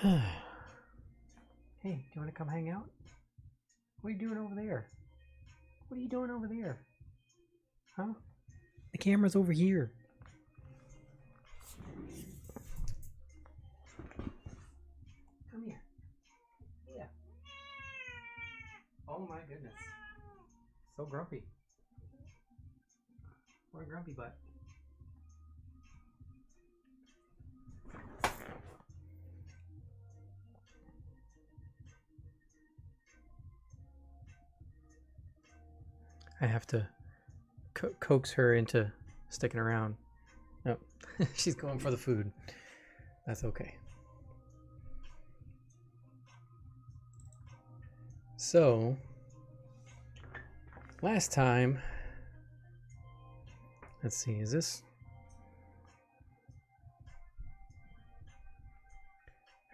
Hey, do you want to come hang out? What are you doing over there? What are you doing over there? Huh? The camera's over here. Come here. Yeah. Oh my goodness. So grumpy. What a grumpy butt. I have to coax her into sticking around. No, she's going for the food. That's okay. So, last time, let's see, is this?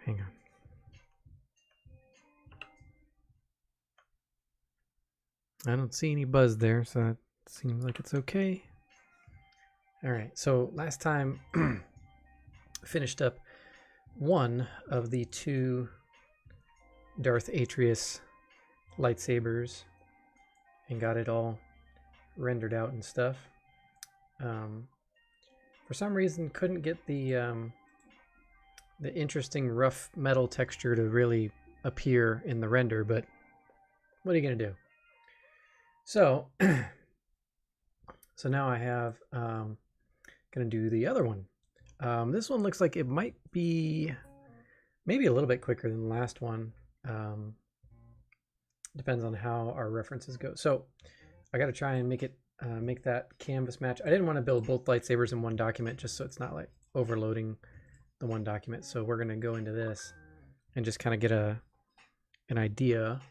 Hang on. I don't see any buzz there, so that seems like it's okay. All right, so last time finished up one of the two Darth Atrius lightsabers and got it all rendered out and stuff. For some reason, couldn't get the interesting rough metal texture to really appear in the render, but what are you gonna do? So, so now I have gonna do the other one. This one looks like it might be maybe a little bit quicker than the last one. Depends on how our references go. So I got to try and make it make that canvas match. I didn't want to build both lightsabers in one document just so it's not like overloading the one document. So we're gonna go into this and just kind of get an idea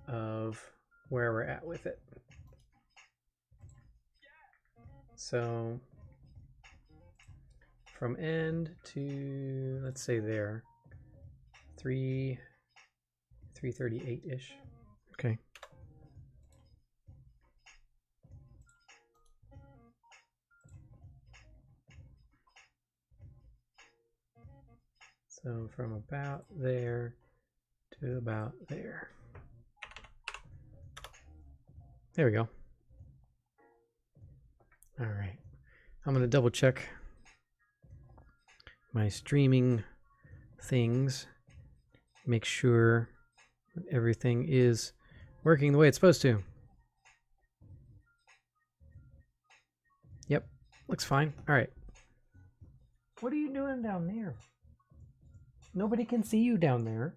of where we're at with it. So from end to, let's say there, 338-ish. Okay. So from about there to about there. There we go. All right. I'm going to double check my streaming things, make sure that everything is working the way it's supposed to. Yep, looks fine. All right. What are you doing down there? Nobody can see you down there.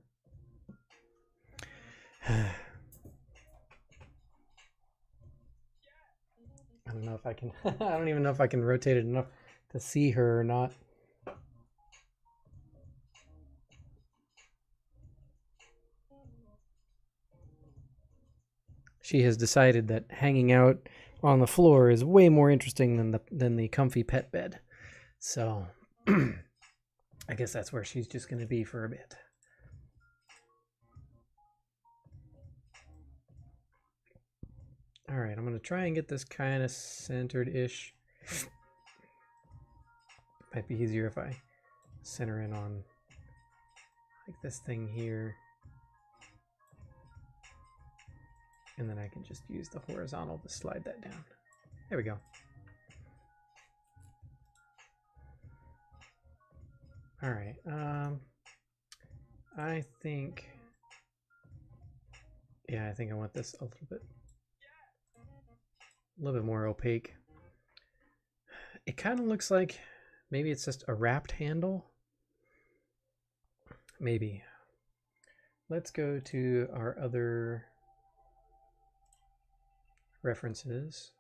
I don't know if I can, I don't even know if I can rotate it enough to see her or not. She has decided that hanging out on the floor is way more interesting than the comfy pet bed. So I guess that's where she's just going to be for a bit. All right, I'm going to try and get this kind of centered-ish. Might be easier if I center in on like this thing here. And then I can just use the horizontal to slide that down. There we go. All right. I think I want this a little bit more opaque. It kind of looks like maybe it's just a wrapped handle. Maybe. Let's go to our other references.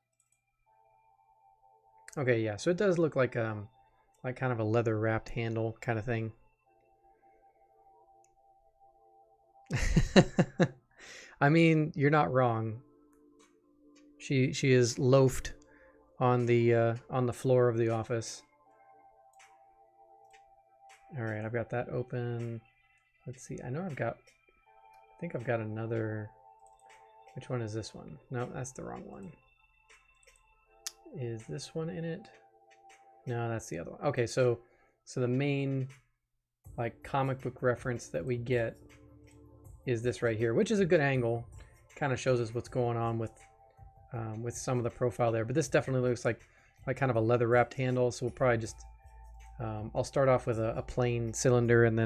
Okay, yeah, so it does look like kind of a leather wrapped handle kind of thing. I mean, you're not wrong. She is loafed on the floor of the office. All right, I've got that open. Let's see. I think I've got another. Which one is this one? No, that's the wrong one. Is this one in it? No, that's the other one. Okay, so the main like comic book reference that we get is this right here, which is a good angle. Kind of shows us what's going on with some of the profile there. But this definitely looks like kind of a leather wrapped handle. So we'll probably just I'll start off with a plain cylinder and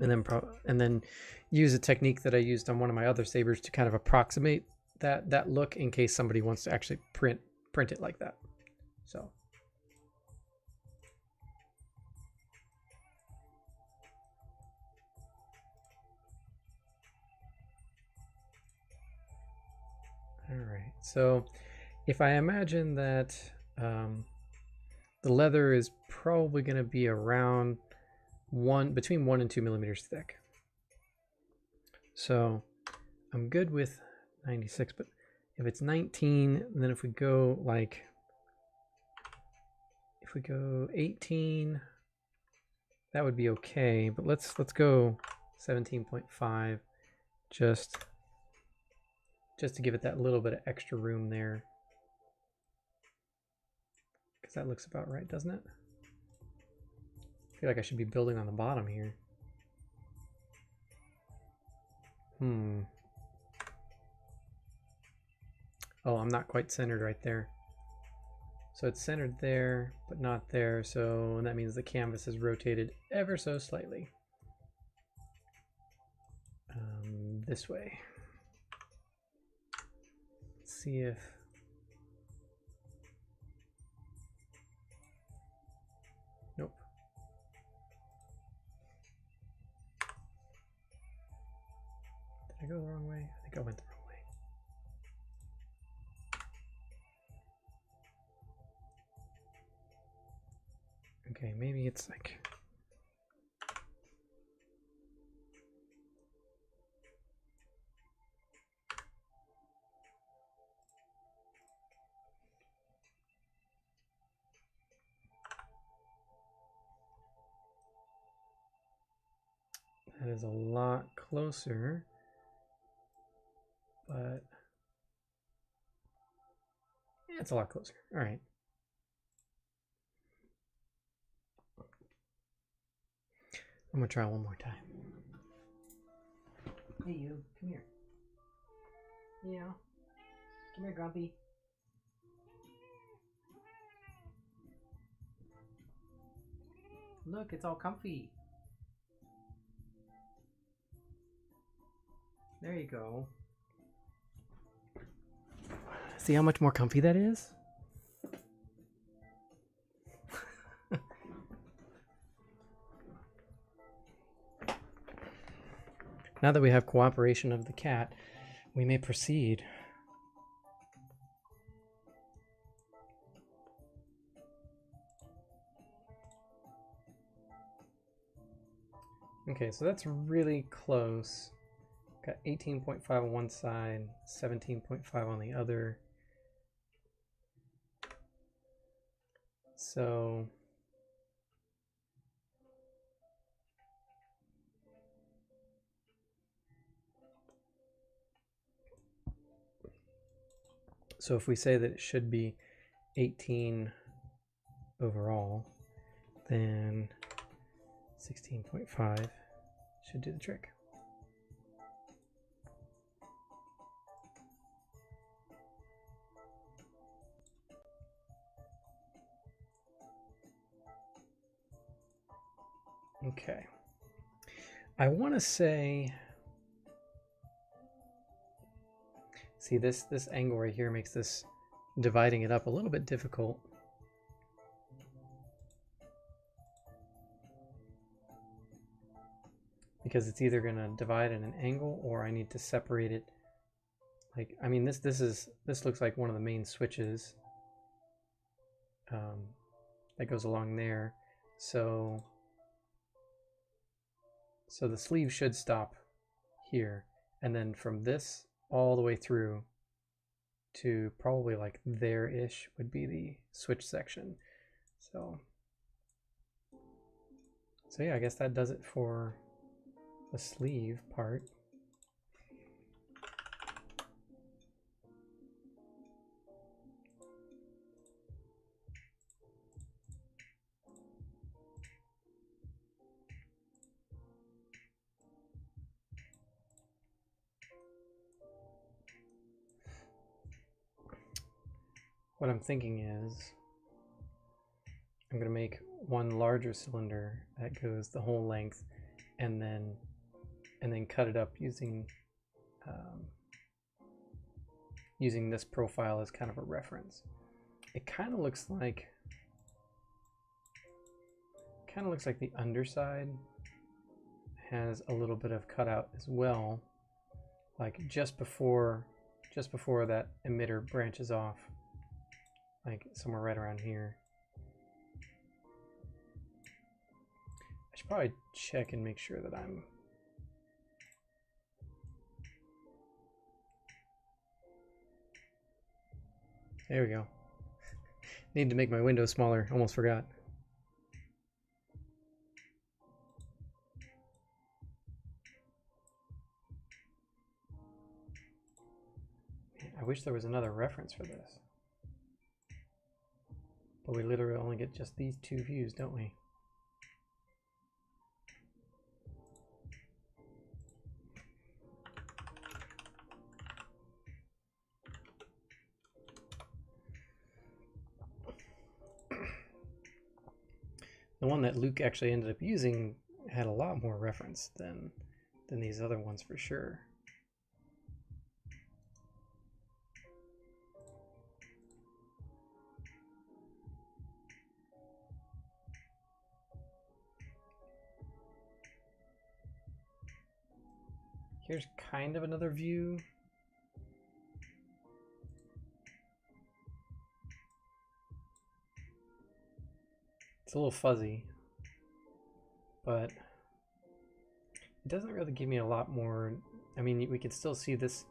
then use a technique that I used on one of my other sabers to kind of approximate that look in case somebody wants to actually print it like that. So. All right, so if I imagine that the leather is probably going to be around between 1 and 2 millimeters thick. So I'm good with 96, but if it's 19, then if we go 18, that would be okay. But let's go 17.5, just to give it that little bit of extra room there. Because that looks about right, doesn't it? I feel like I should be building on the bottom here. Oh, I'm not quite centered right there. So it's centered there, but not there. So that means the canvas is rotated ever so slightly. This way. Let's see if... Nope. Did I go the wrong way? I think I went the wrong way. Okay, maybe it's like... That is a lot closer, but yeah, it's a lot closer. All right. I'm gonna try one more time. Hey, you, come here. Yeah, come here, Grumpy. Look, it's all comfy. There you go. See how much more comfy that is? Now that we have cooperation of the cat, we may proceed. Okay, so that's really close. Got 18.5 on one side, 17.5 on the other. So if we say that it should be 18 overall, then 16.5 should do the trick. Okay. I want to say, see this angle right here makes this dividing it up a little bit difficult. Because it's either going to divide at an angle or I need to separate it. Like, I mean, this looks like one of the main switches that goes along there. So the sleeve should stop here, and then from this all the way through to probably like there-ish would be the switch section. So yeah, I guess that does it for the sleeve part. what I'm thinking is I'm going to make one larger cylinder that goes the whole length, and then cut it up using using this profile as kind of a reference. It kind of looks like the underside has a little bit of cutout as well, like just before that emitter branches off, like somewhere right around here. I should probably check and make sure that I'm there we go. Need to make my window smaller, almost forgot. I wish there was another reference for this. But we literally only get just these two views, don't we? The one that Luke actually ended up using had a lot more reference than these other ones for sure. Here's kind of another view. It's a little fuzzy, but it doesn't really give me a lot more. I mean, we can still see this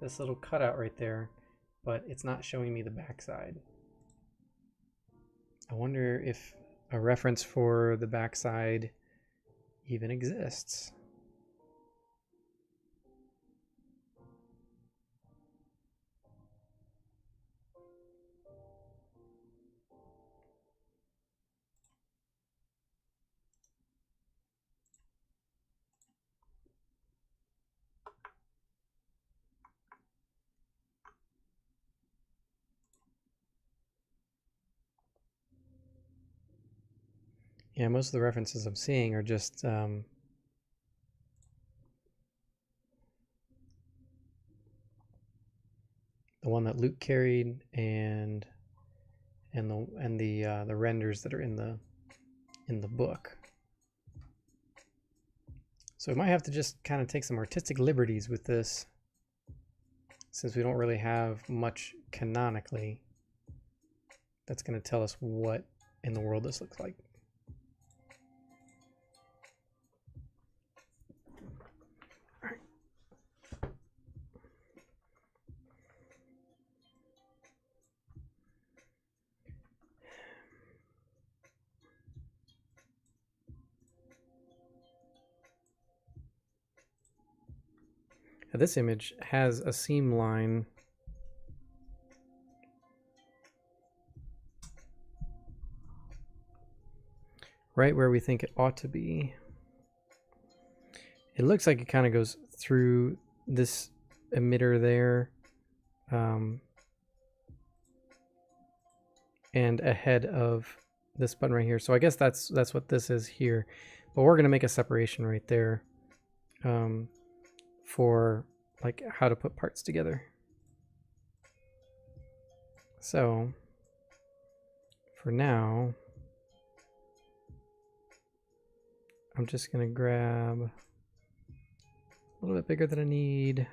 little cutout right there, but it's not showing me the backside. I wonder if a reference for the backside even exists. Yeah, most of the references I'm seeing are just the one that Luke carried and the renders that are in the book. So we might have to just kind of take some artistic liberties with this, since we don't really have much canonically that's going to tell us what in the world this looks like. This image has a seam line right where we think it ought to be. It looks like it kind of goes through this emitter there, and ahead of this button right here. So I guess that's what this is here, but we're going to make a separation right there for like how to put parts together. So for now, I'm just going to grab a little bit bigger than I need.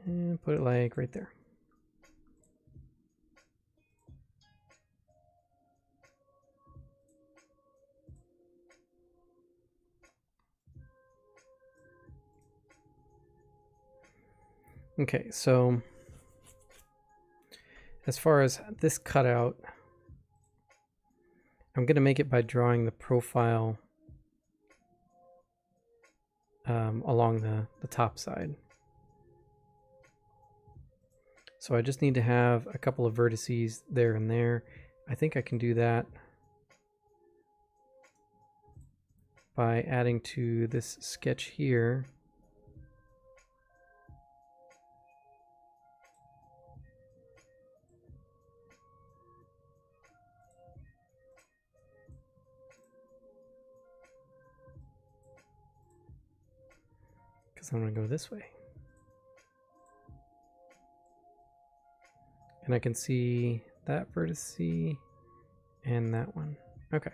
And put it like right there. Okay, so as far as this cutout, I'm going to make it by drawing the profile along the top side. So I just need to have a couple of vertices there and there. I think I can do that by adding to this sketch here. Because I'm going to go this way. And I can see that vertice and that one. Okay.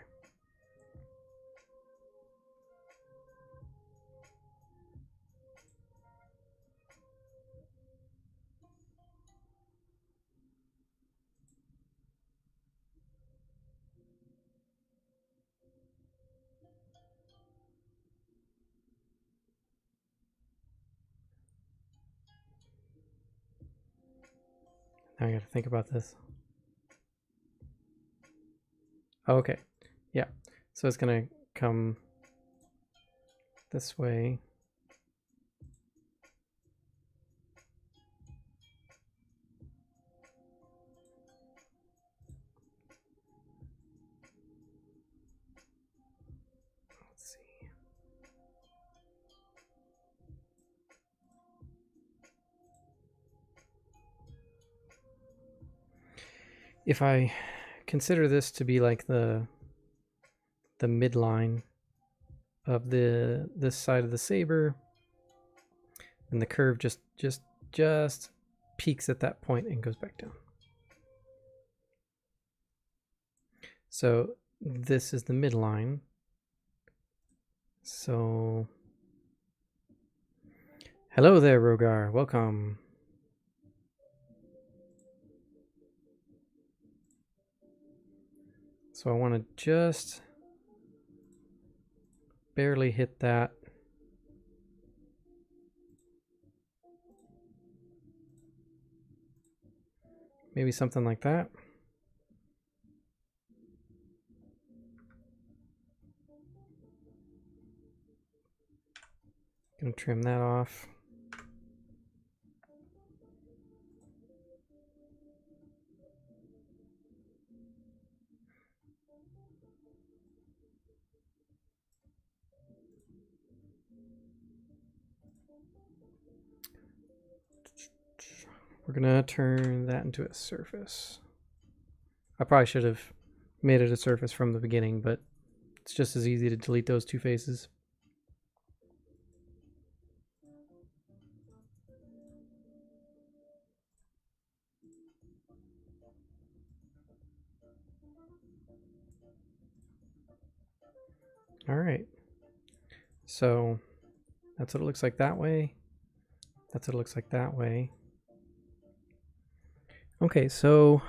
Now I got to think about this. Okay, yeah. So it's going to come this way. Let's see. If I consider this to be like the midline of this side of the saber, and the curve just peaks at that point and goes back down. So this is the midline. So hello there, Rogar. Welcome. So I want to just barely hit that. Maybe something like that. Gonna trim that off. We're gonna turn that into a surface. I probably should have made it a surface from the beginning, but it's just as easy to delete those two faces. All right. So that's what it looks like that way. That's what it looks like that way. Okay, so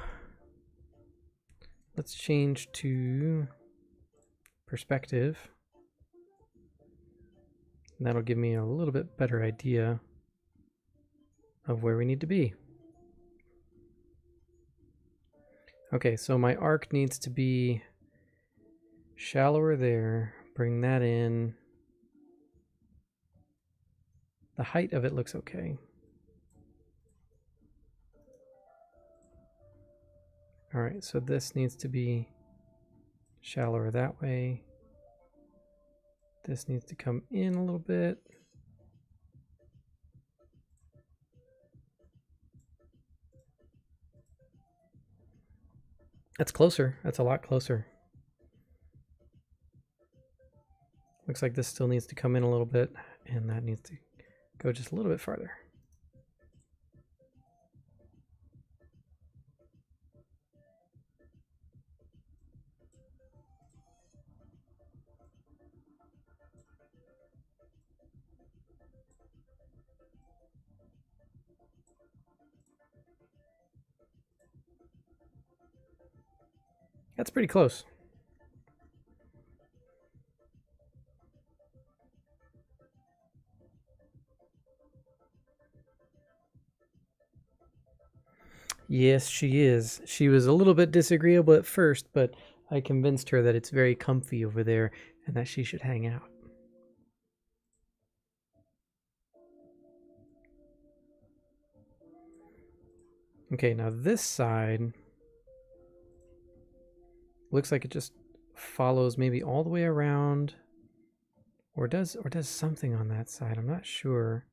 let's change to perspective. And that'll give me a little bit better idea of where we need to be. Okay, so my arc needs to be shallower there. Bring that in. The height of it looks okay. All right, so this needs to be shallower that way. This needs to come in a little bit. That's closer. That's a lot closer. Looks like this still needs to come in a little bit, and that needs to go just a little bit farther. That's pretty close. Yes, she is. She was a little bit disagreeable at first, but I convinced her that it's very comfy over there and that she should hang out. Okay, now this side, looks like it just follows maybe all the way around, or does something on that side. I'm not sure.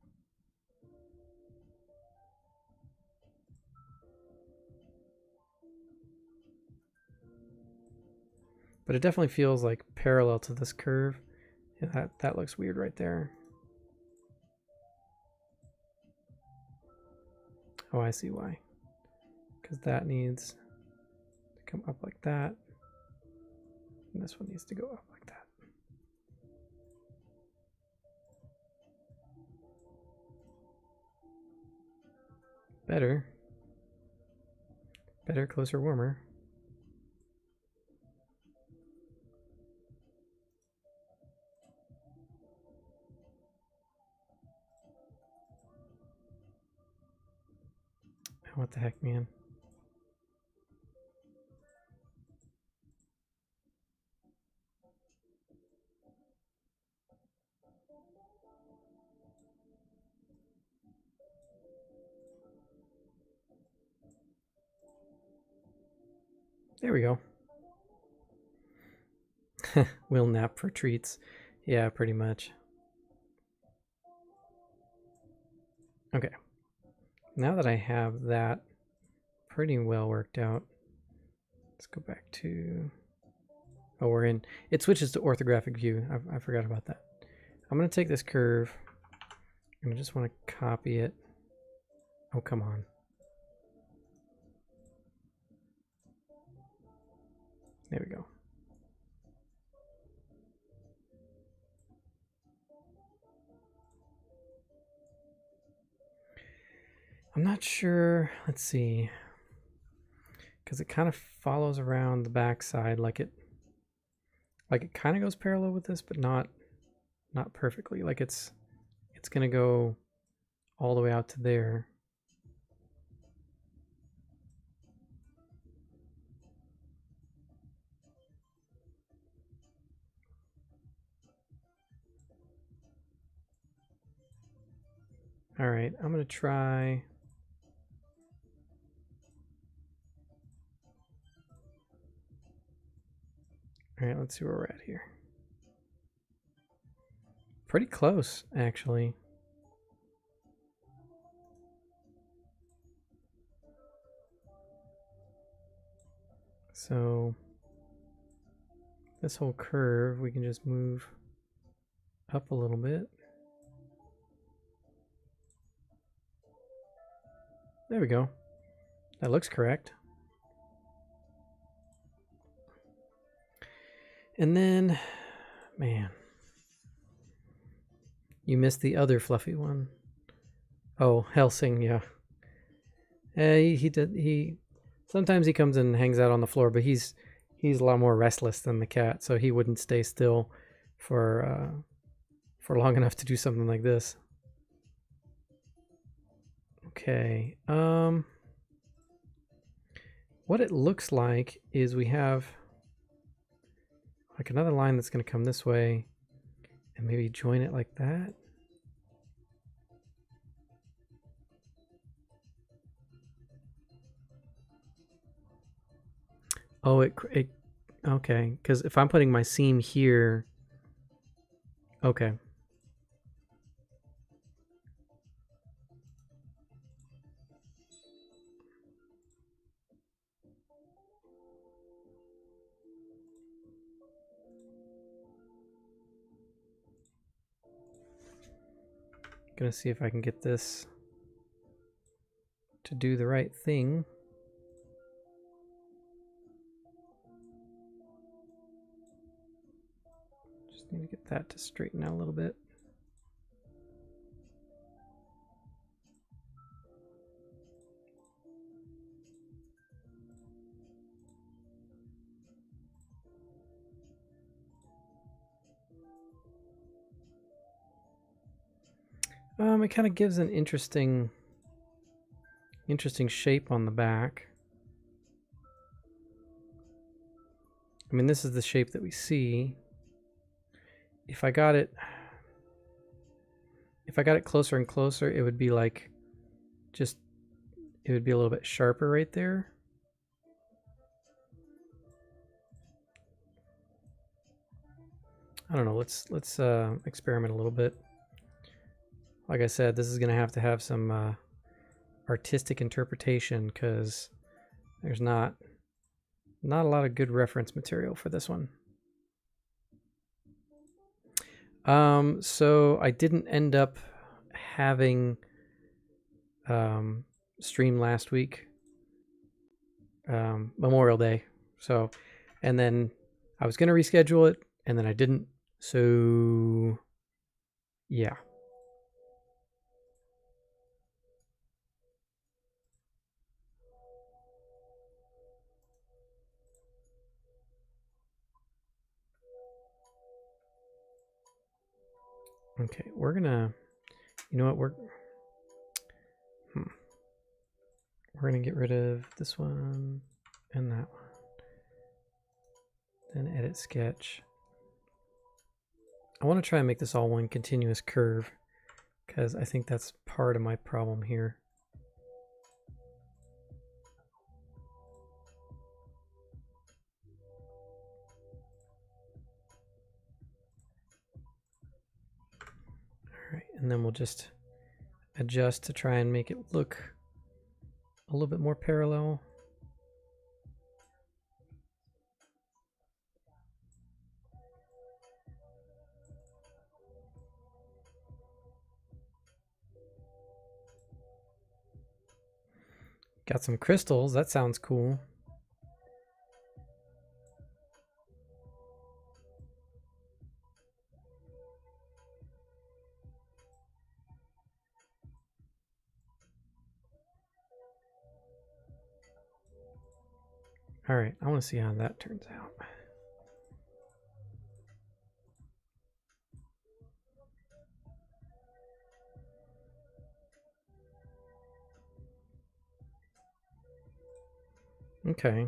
But it definitely feels like parallel to this curve. Yeah, that looks weird right there. Oh, I see why. Because that needs to come up like that. And this one needs to go up like that. Better. Better, closer, warmer. What the heck, man? There we go. We'll nap for treats. Yeah, pretty much. Okay. Now that I have that pretty well worked out, let's go back to... Oh, we're in... It switches to orthographic view. I forgot about that. I'm going to take this curve, and I just want to copy it. Oh, come on. There we go. I'm not sure. Let's see. Because it kind of follows around the backside like it kind of goes parallel with this, but not perfectly. Like it's going to go all the way out to there. All right, I'm going to try... All right, let's see where we're at here. Pretty close, actually. So this whole curve, we can just move up a little bit. There we go. That looks correct. And then, man, you missed the other fluffy one. Oh, Helsing, yeah. He sometimes he comes and hangs out on the floor, but he's a lot more restless than the cat, so he wouldn't stay still for long enough to do something like this. Okay. What it looks like is we have like another line that's going to come this way and maybe join it like that. Oh, it okay, because if I'm putting my seam here, okay. Gonna see if I can get this to do the right thing. Just need to get that to straighten out a little bit. It kind of gives an interesting shape on the back. I mean, this is the shape that we see. If I got it closer and closer, it would be like it would be a little bit sharper right there. I don't know. Let's experiment a little bit. Like I said, this is gonna have to have some artistic interpretation because there's not a lot of good reference material for this one. So I didn't end up having stream last week, Memorial Day. So, and then I was gonna reschedule it, and then I didn't. So, yeah. Okay, we're gonna, you know what, we're gonna get rid of this one and that one. Then edit sketch. I want to try and make this all one continuous curve because I think that's part of my problem here. All right, and then we'll just adjust to try and make it look a little bit more parallel. Got some crystals, that sounds cool. All right, I want to see how that turns out. Okay.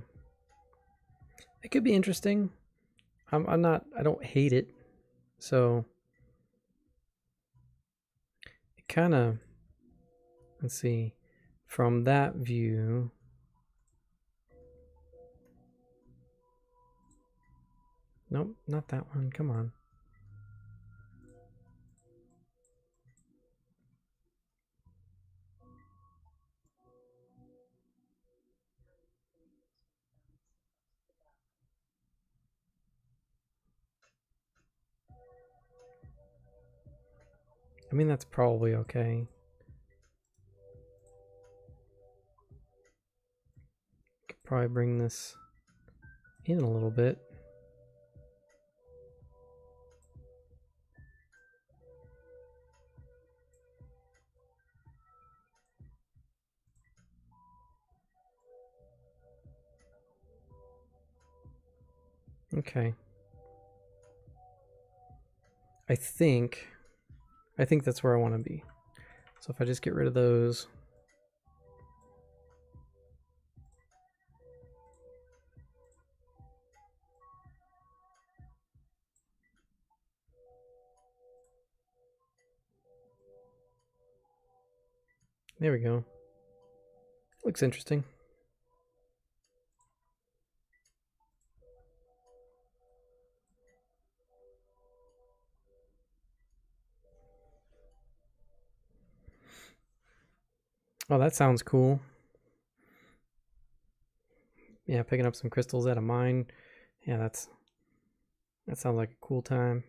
It could be interesting. I don't hate it. So it kind of, let's see, from that view, nope, not that one. Come on. I mean, that's probably okay. Could probably bring this in a little bit. Okay. I think that's where I want to be. So if I just get rid of those. There we go. Looks interesting. Oh, that sounds cool. Yeah, picking up some crystals at a mine. Yeah, that sounds like a cool time.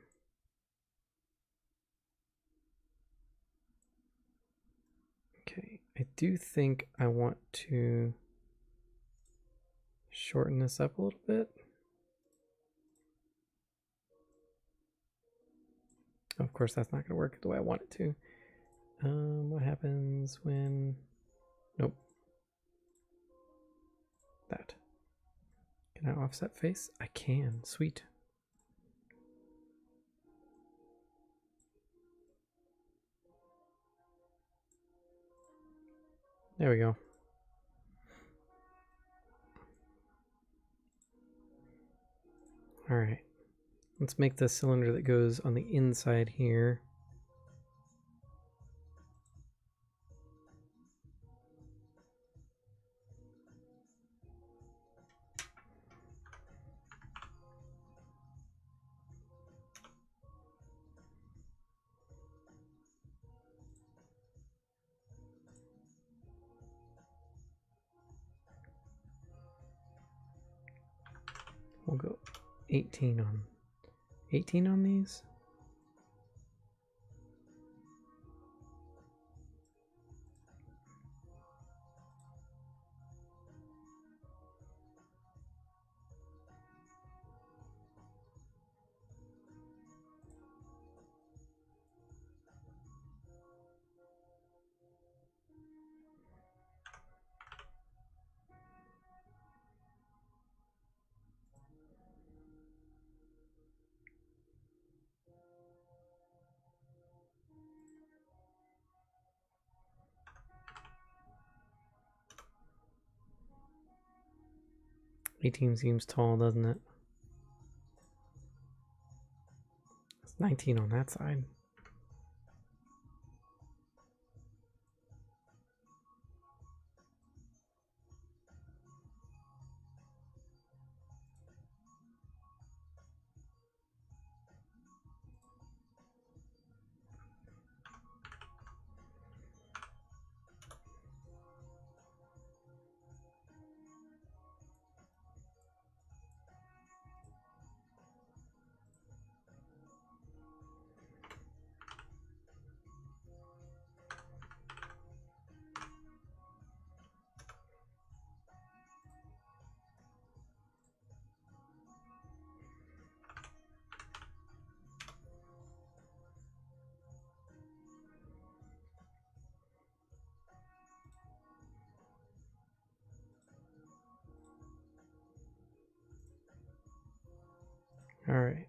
Okay, I do think I want to shorten this up a little bit. Of course, that's not going to work the way I want it to. What happens when... Nope. That. Can I offset face? I can. Sweet. There we go. All right. Let's make the cylinder that goes on the inside here. We'll go 18 on these. $18 seems tall, doesn't it? It's 19 on that side. All right.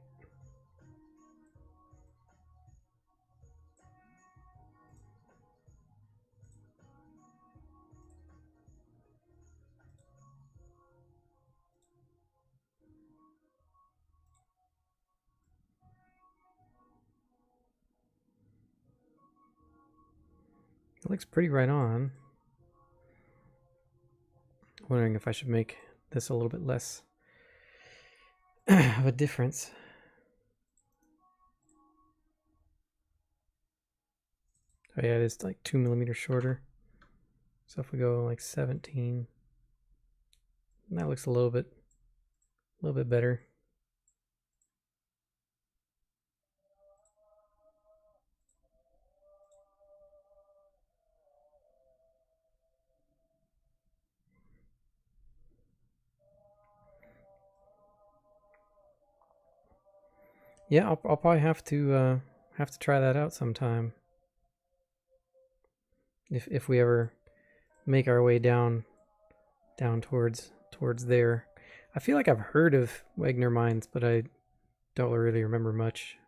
It looks pretty right on. Wondering if I should make this a little bit less of a difference. Oh yeah, it is like 2 millimeters shorter. So if we go like 17, that looks a little bit better. Yeah, I'll probably have to try that out sometime. If we ever make our way down towards there. I feel like I've heard of Wagner mines, but I don't really remember much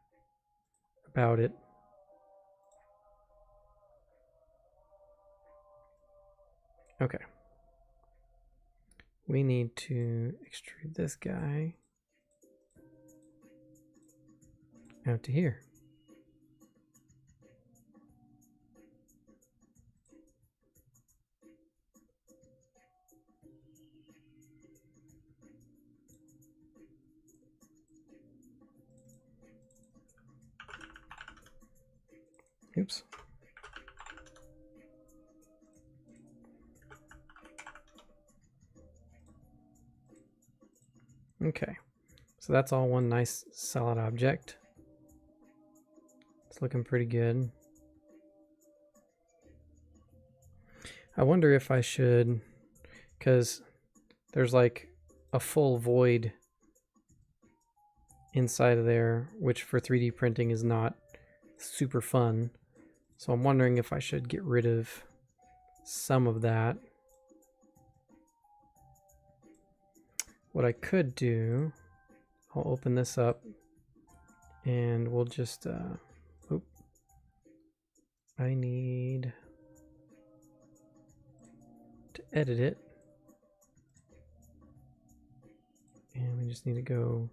about it. Okay. We need to extrude this guy out to here. Oops. Okay, so that's all one nice solid object. It's looking pretty good. I wonder if I should, because there's like a full void inside of there, which for 3D printing is not super fun. So I'm wondering if I should get rid of some of that. What I could do, I'll open this up and we'll just, I need to edit it. And we just need to go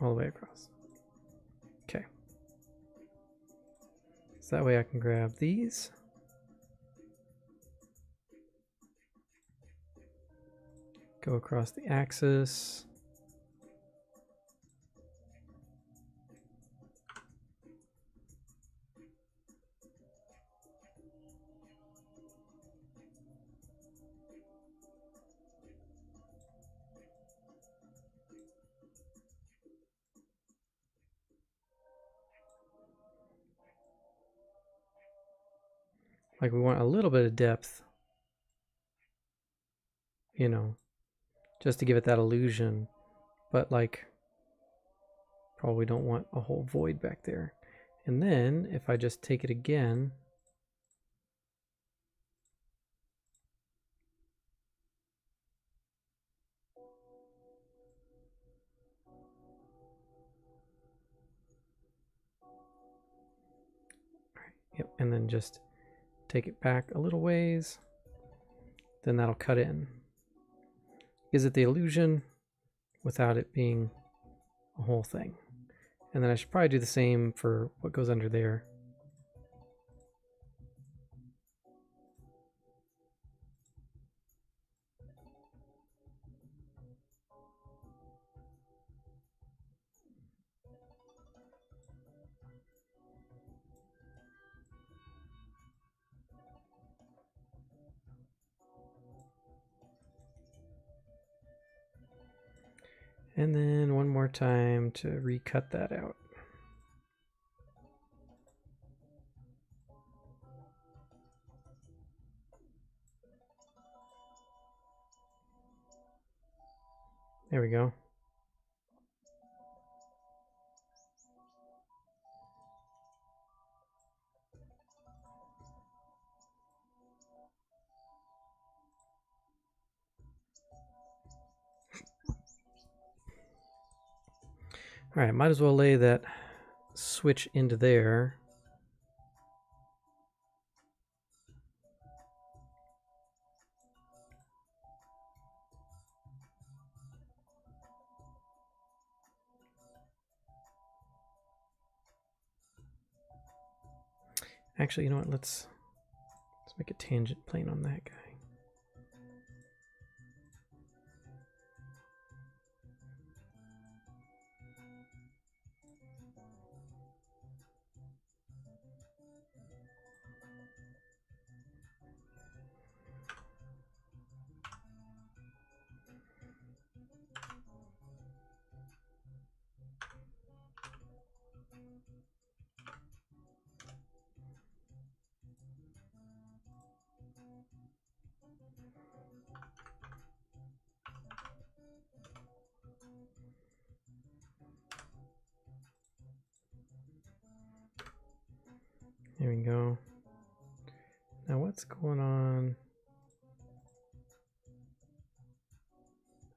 all the way across. Okay. So that way I can grab these. Go across the axis. Like we want a little bit of depth, you know, just to give it that illusion. But like, probably don't want a whole void back there. And then if I just take it again, yep, and then just take it back a little ways, then that'll cut in. Gives it the illusion without it being a whole thing. And then I should probably do the same for what goes under there. And then one more time to recut that out. There we go. All right, might as well lay that switch into there. Actually, you know what? Let's make a tangent plane on that guy. There we go. Now what's going on?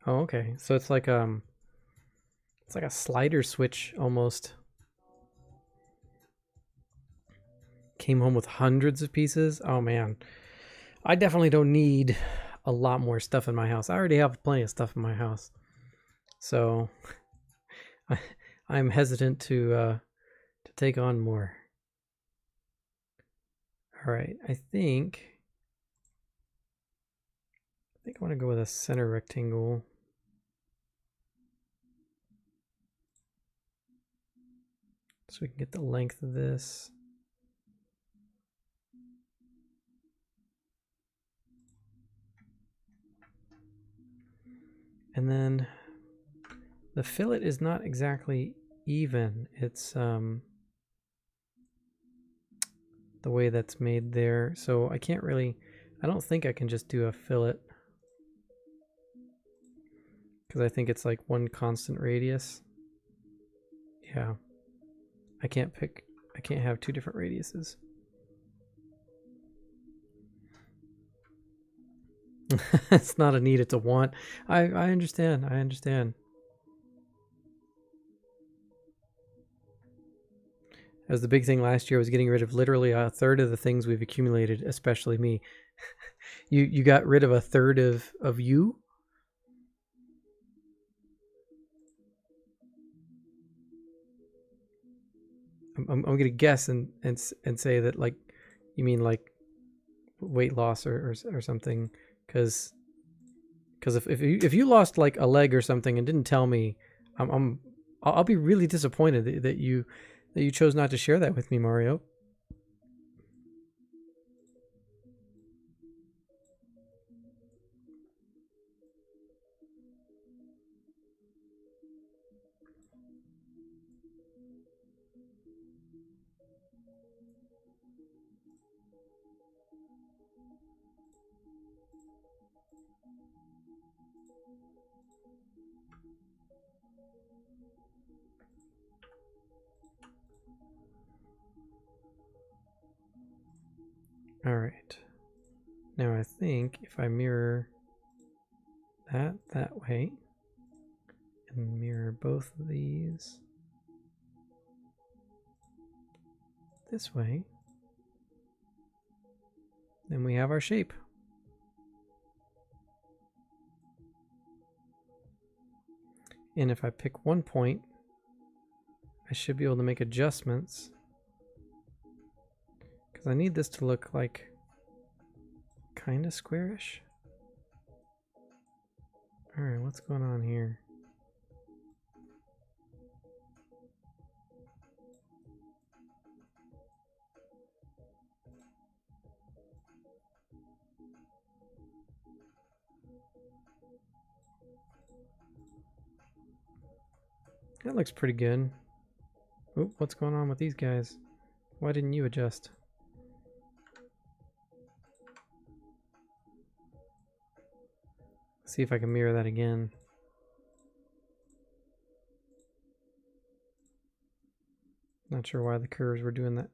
Oh, okay. So it's like a slider switch almost. Came home with hundreds of pieces. Oh man. I definitely don't need a lot more stuff in my house. I already have plenty of stuff in my house. So I'm hesitant to take on more. All right, I think I want to go with a center rectangle. So we can get the length of this. And then the fillet is not exactly even. It's the way that's made there. So I can't really, I don't think I can just do a fillet, because I think it's like one constant radius. Yeah. I can't have two different radiuses. It's not a need, it's a want. I understand. I understand. As the big thing last year was getting rid of literally a third of the things we've accumulated, especially me. You got rid of a third of you? I'm gonna guess and say that, like, you mean like weight loss or something, because if you lost like a leg or something and didn't tell me, I'll be really disappointed that you chose not to share that with me, Mario. All right. Now I think if I mirror that way and mirror both of these this way, then we have our shape. And if I pick one point, I should be able to make adjustments, because I need this to look like kind of squarish. All right, what's going on here? That looks pretty good. Oop, what's going on with these guys? Why didn't you adjust? See if I can mirror that again. Not sure why the curves were doing that.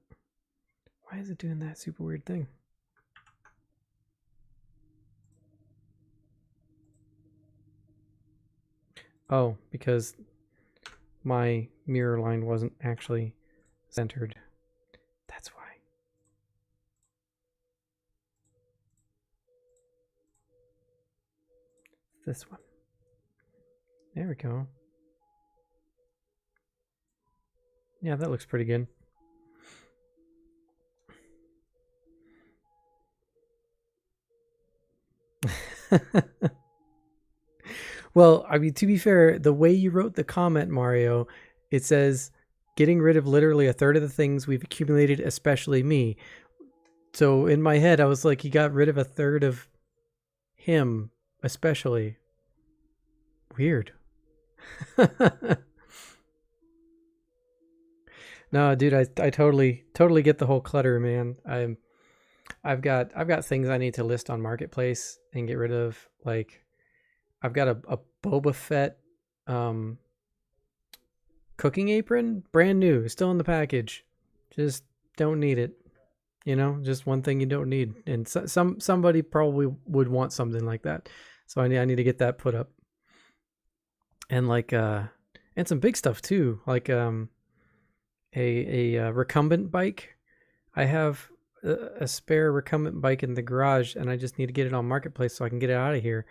Why is it doing that super weird thing? Oh, because my mirror line wasn't actually centered. That's why. This one. There we go. Yeah, that looks pretty good. Well, I mean, to be fair, the way you wrote the comment, Mario, it says, getting rid of literally a third of the things we've accumulated, especially me. So in my head, I was like, he got rid of a third of him, especially. Weird. No, dude, I totally get the whole clutter, man. I've got things I need to list on Marketplace and get rid of. Like, I've got a Boba Fett cooking apron, brand new, still in the package. Just don't need it. You know, just one thing you don't need, and somebody probably would want something like that. So I need to get that put up. And like and some big stuff too, like a recumbent bike. I have a spare recumbent bike in the garage, and I just need to get it on Marketplace so I can get it out of here.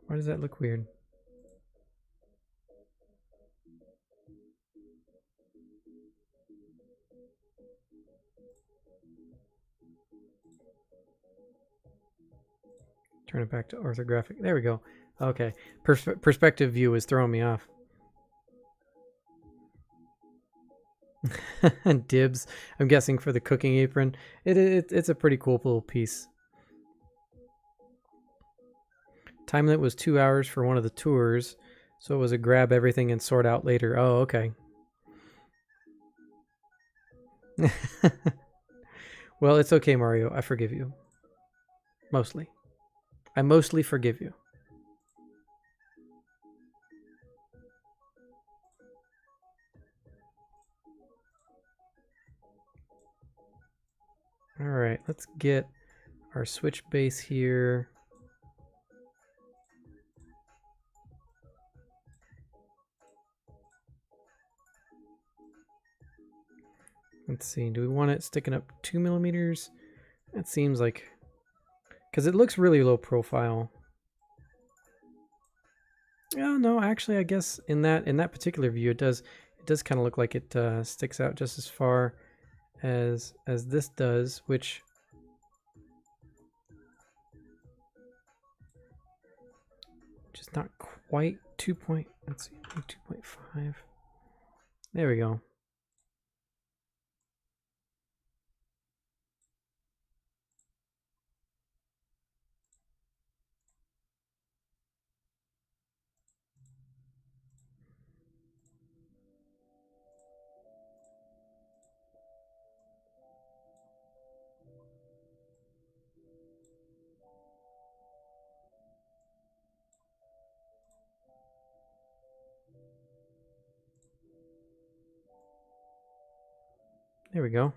Why does that look weird? Turn it back to orthographic. There we go. Okay. Perspective view is throwing me off. Dibs. I'm guessing for the cooking apron. It's a pretty cool little piece. Time limit was 2 hours for one of the tours, so it was a grab everything and sort out later. Oh, okay. Well, it's okay, Mario. I forgive you. Mostly. I mostly forgive you. All right, let's get our switch base here. Let's see, do we want it sticking up 2 millimeters? That seems like, because it looks really low profile. Oh no, actually, I guess in that particular view, it does kind of look like it sticks out just as far as this does, which just not quite 2 point. Let's see, 2.5. There we go. There we go.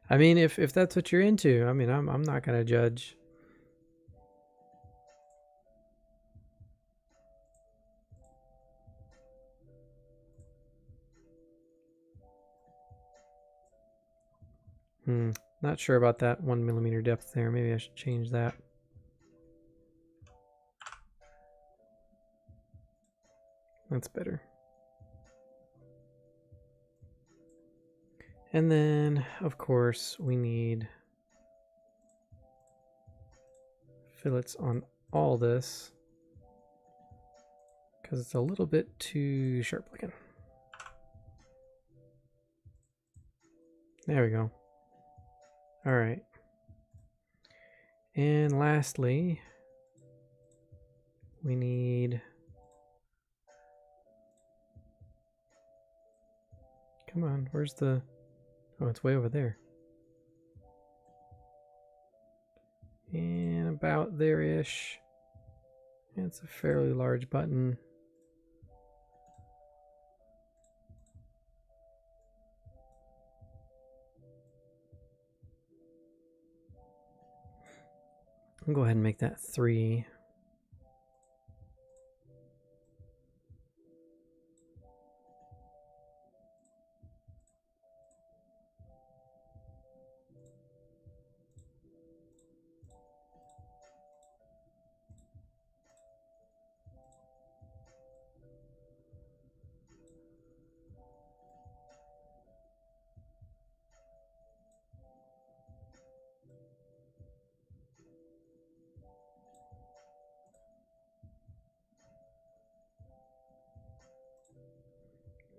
I mean, if that's what you're into, I mean, I'm not gonna judge. Not sure about that 1 millimeter depth there. Maybe I should change that. That's better. And then, of course, we need fillets on all this because it's a little bit too sharp looking. There we go. All right. And lastly, we need... Come on, where's the... Oh, it's way over there. And about there-ish. It's a fairly large button. I'll go ahead and make that 3.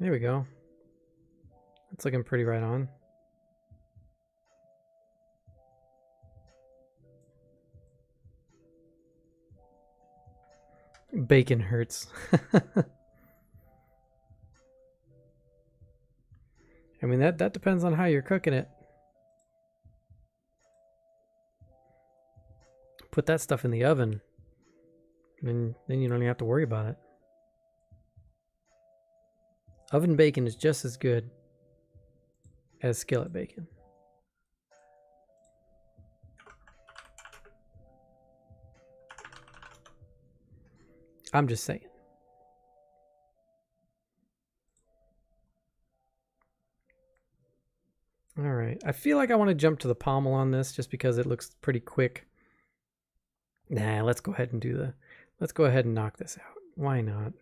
There we go. That's looking pretty right on. Bacon hurts. I mean, that depends on how you're cooking it. Put that stuff in the oven, and then you don't even have to worry about it. Oven bacon is just as good as skillet bacon. I'm just saying. All right. I feel like I want to jump to the pommel on this just because it looks pretty quick. Nah, let's go ahead and do the... Let's go ahead and knock this out. Why not?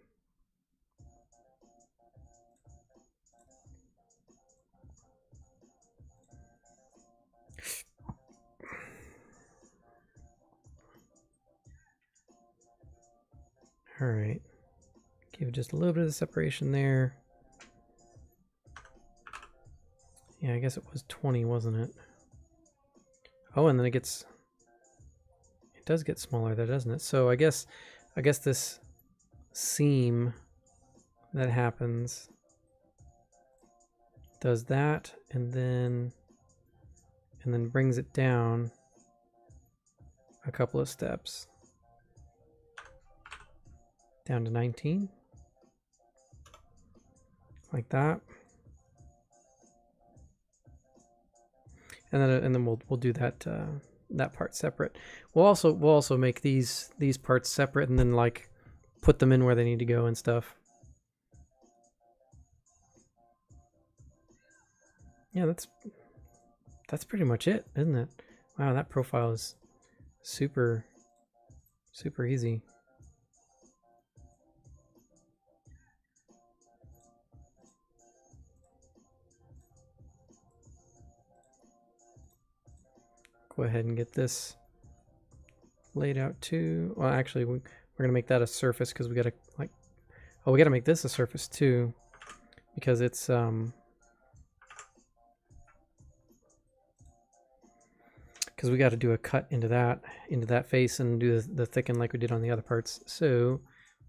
All right. Give just a little bit of separation there. Yeah, I guess it was 20, wasn't it? Oh, and then it gets... It does get smaller there, doesn't it? So I guess this seam that happens does that and then brings it down a couple of steps. Down to 19. Like that. And then we'll do that that part separate. We'll also make these parts separate and then like put them in where they need to go and stuff. Yeah, that's pretty much it, isn't it? Wow, that profile is super easy. Go ahead and get this laid out too. Well, actually, we're gonna make that a surface because we gotta like, oh, we gotta make this a surface too because it's because we got to do a cut into that face and do the thicken like we did on the other parts. So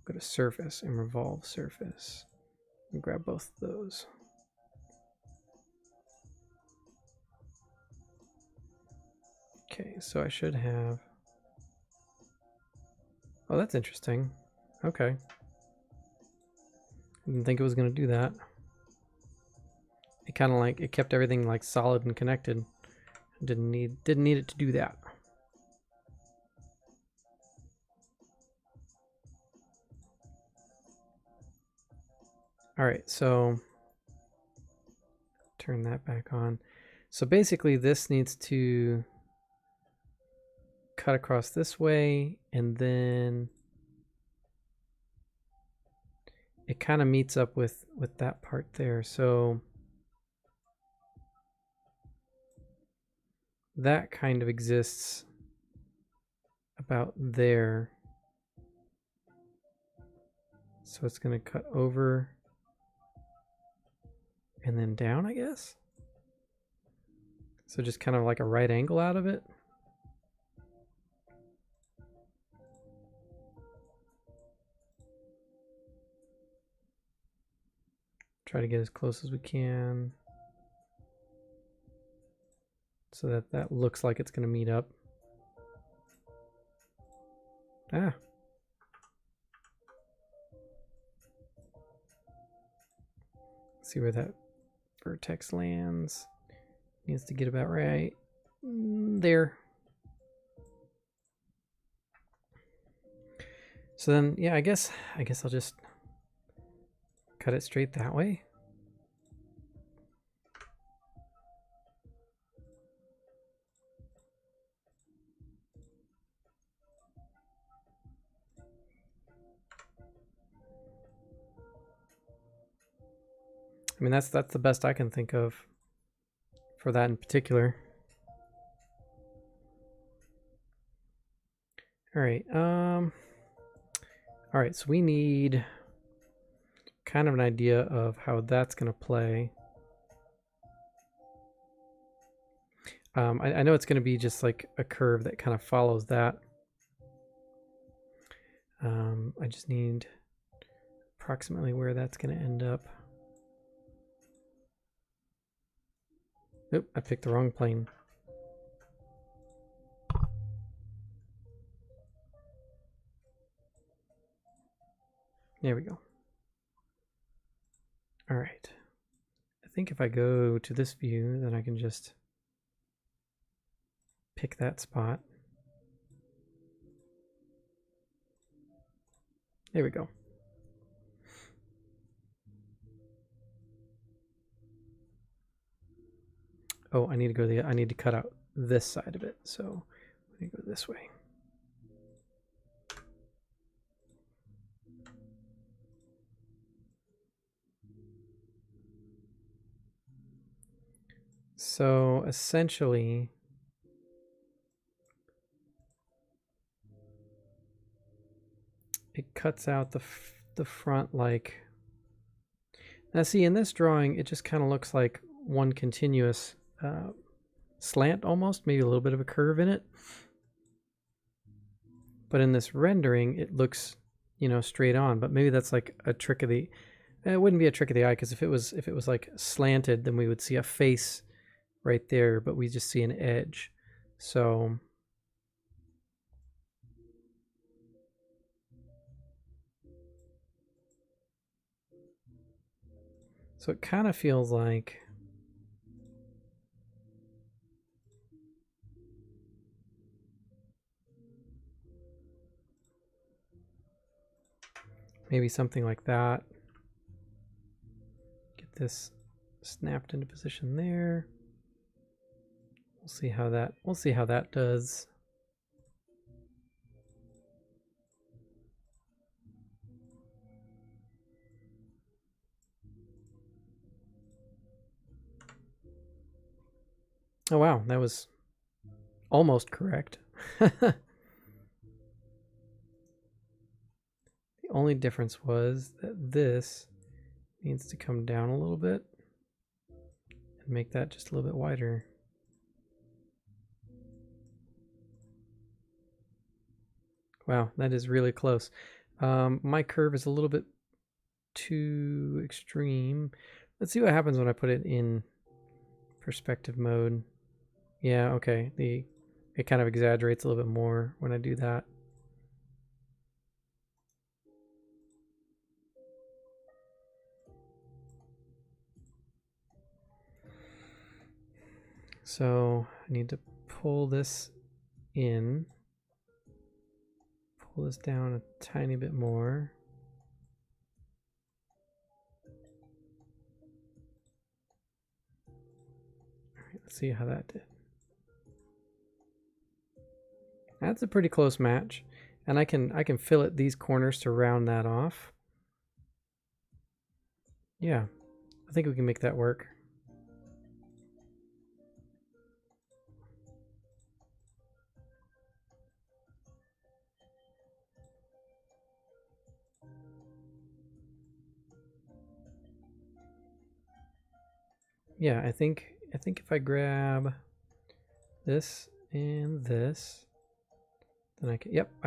go to surface and revolve surface and grab both of those. Okay, so I should have Oh, that's interesting. Okay. Didn't think it was going to do that. It kind of like, it kept everything like solid and connected. Didn't need it to do that. All right, so turn that back on. So basically this needs to cut across this way, and then it kind of meets up with that part there. So that kind of exists about there. So it's going to cut over and then down, I guess. So just kind of like a right angle out of it. Try to get as close as we can so that that looks like it's going to meet up. Ah. See where that vertex lands. Needs to get about right there. So then, yeah, I guess I'll just cut it straight that way. I mean, that's the best I can think of for that in particular. All right. All right, so we need kind of an idea of how that's going to play. I know it's going to be just like a curve that kind of follows that. I just need approximately where that's going to end up. Oop, I picked the wrong plane. There we go. All right. I think if I go to this view, then I can just pick that spot. There we go. Oh, I need to cut out this side of it. So let me go this way. So essentially, it cuts out the front like. Now see, in this drawing, it just kind of looks like one continuous slant almost, maybe a little bit of a curve in it. But in this rendering, it looks, you know, straight on. But maybe that's like a trick of the. It wouldn't be a trick of the eye, because if it was like slanted, then we would see a face right there, but we just see an edge. So it kind of feels like maybe something like that. Get this snapped into position there. We'll see how that does. Oh wow, that was almost correct. The only difference was that this needs to come down a little bit and make that just a little bit wider. Wow, that is really close. My curve is a little bit too extreme. Let's see what happens when I put it in perspective mode. Yeah, okay. It kind of exaggerates a little bit more when I do that. So I need to pull this in, pull this down a tiny bit more. All right, let's see how that did. That's a pretty close match, and I can fill it these corners to round that off. Yeah, I think we can make that work. Yeah, I think if I grab this and this, then I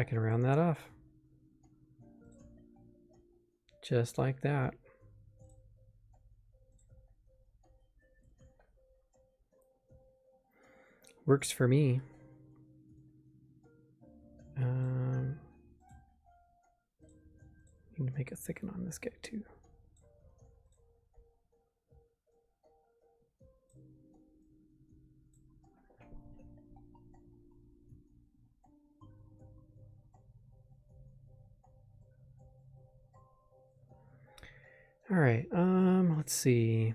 can round that off. Just like that. Works for me. Need to make a thicken on this guy too. All right, let's see.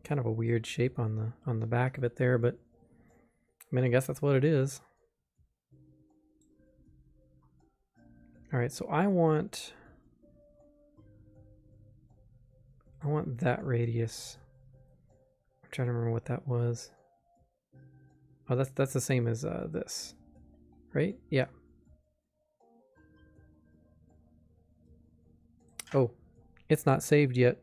Kind of a weird shape on the back of it there, but I mean, I guess that's what it is. All right, so I want that radius. I'm trying to remember what that was. Oh, that's the same as this, right? Yeah. Oh, it's not saved yet.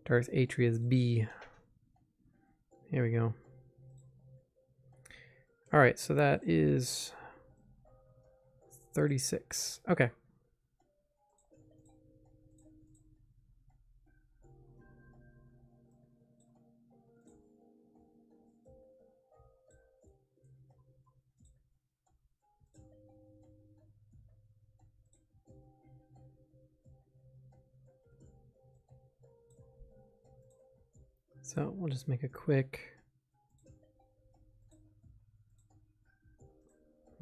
Darth Atrius B. Here we go. All right, so that is 36. Okay. So we'll just make a quick,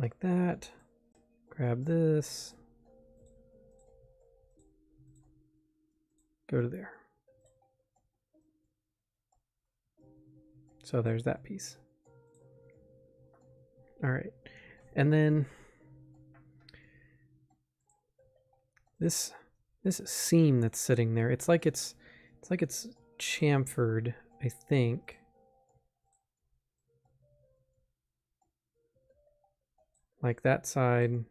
like that. Grab this. Go to there. So there's that piece. All right. And then this seam that's sitting there, it's like it's chamfered, I think. Like that side.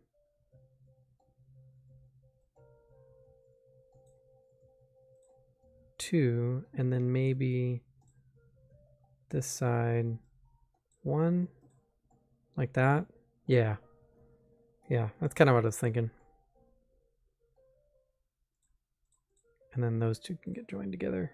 Two, and then maybe this side one, like that. Yeah, that's kind of what I was thinking. And then those two can get joined together.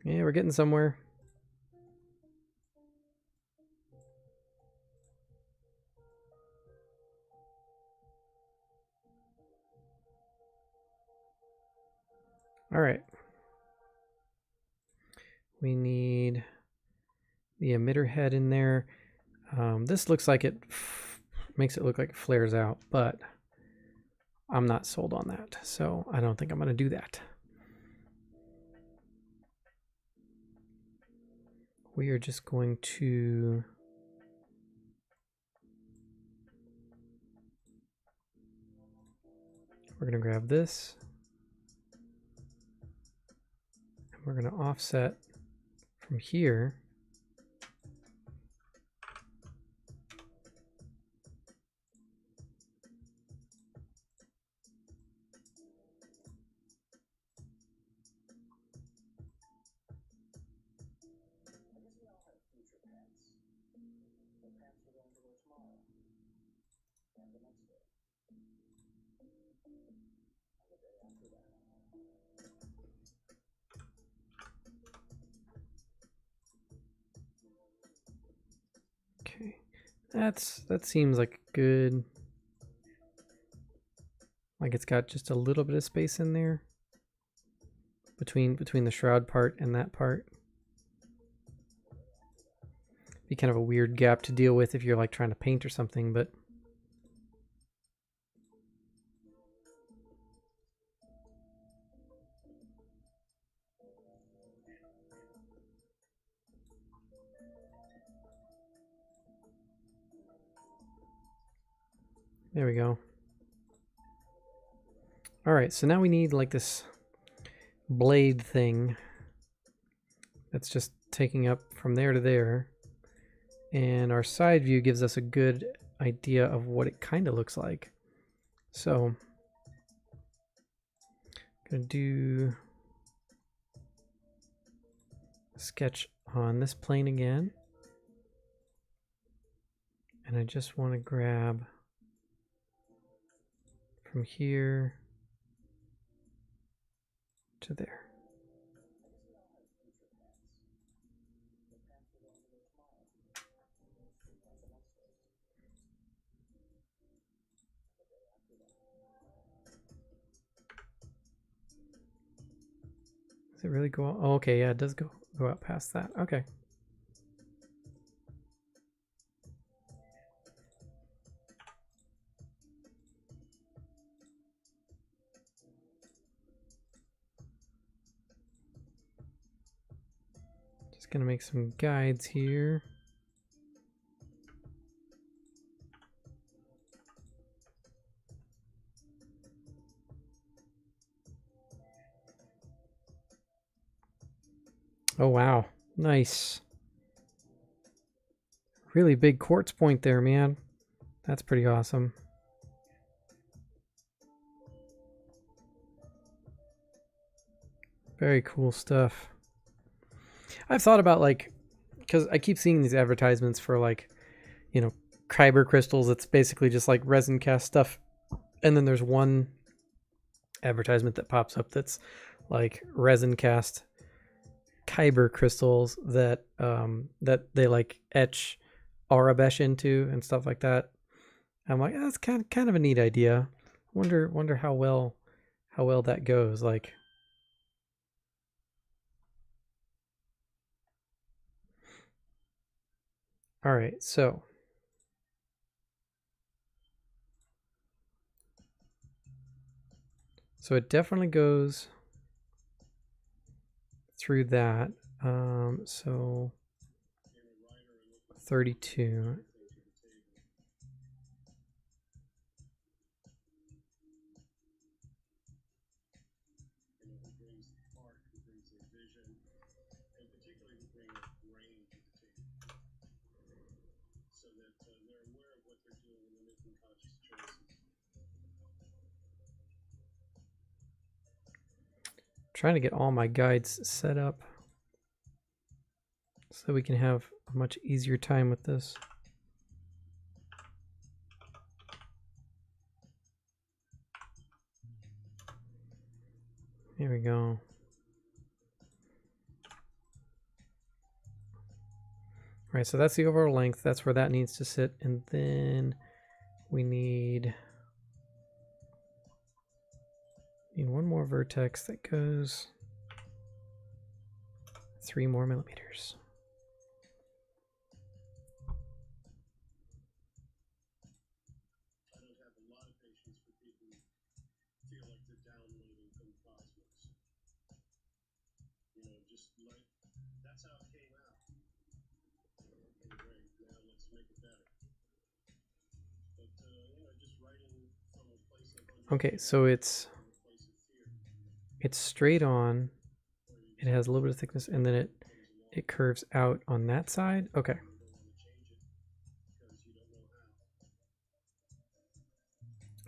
Yeah, we're getting somewhere. All right. We need the emitter head in there. This looks like it makes it look like it flares out, but I'm not sold on that, so I don't think I'm going to do that. We are just going to we're going to grab this, and we're going to offset from here. That seems like good. Like it's got just a little bit of space in there between the shroud part and that part. Be kind of a weird gap to deal with if you're like trying to paint or something, but there we go. All right, so now we need like this blade thing that's just taking up from there to there. And our side view gives us a good idea of what it kind of looks like. So I'm going to do a sketch on this plane again. And I just want to grab from here to there. Does it really go out? Oh, okay, yeah, it does go out past that. Okay. Just gonna make some guides here. Oh wow, nice. Really big quartz point there, man. That's pretty awesome. Very cool stuff. I've thought about like, because I keep seeing these advertisements for like, you know, kyber crystals. It's basically just like resin cast stuff. And then there's one advertisement that pops up that's like resin cast kyber crystals that that they like etch Arabesh into and stuff like that. I'm like, that's kind of a neat idea. Wonder how well that goes. Like, all right, so it definitely goes through that. So 32. Trying to get all my guides set up so we can have a much easier time with this. Here we go. All right, so that's the overall length. That's where that needs to sit. And then we need one more vertex that goes 3 more millimeters. Okay, so it's straight on. It has a little bit of thickness, and then it curves out on that side. Okay.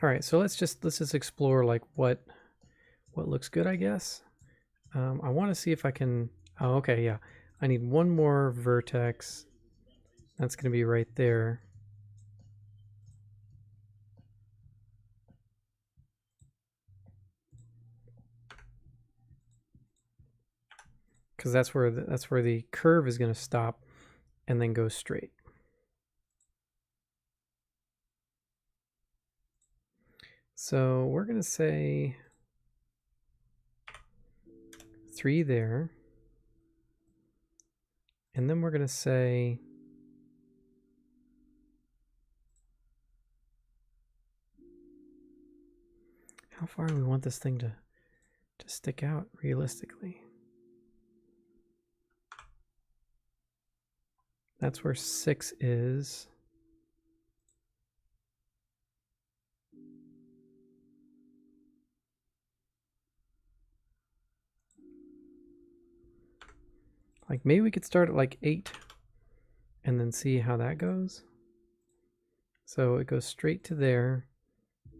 All right, so let's just explore like what looks good, I guess. I want to see if I can. Oh, okay, yeah. I need one more vertex. That's going to be right there. Because that's where the curve is going to stop and then go straight. So we're going to say 3 there. And then we're going to say how far do we want this thing to stick out realistically? That's where 6 is. Like maybe we could start at like 8 and then see how that goes. So it goes straight to there,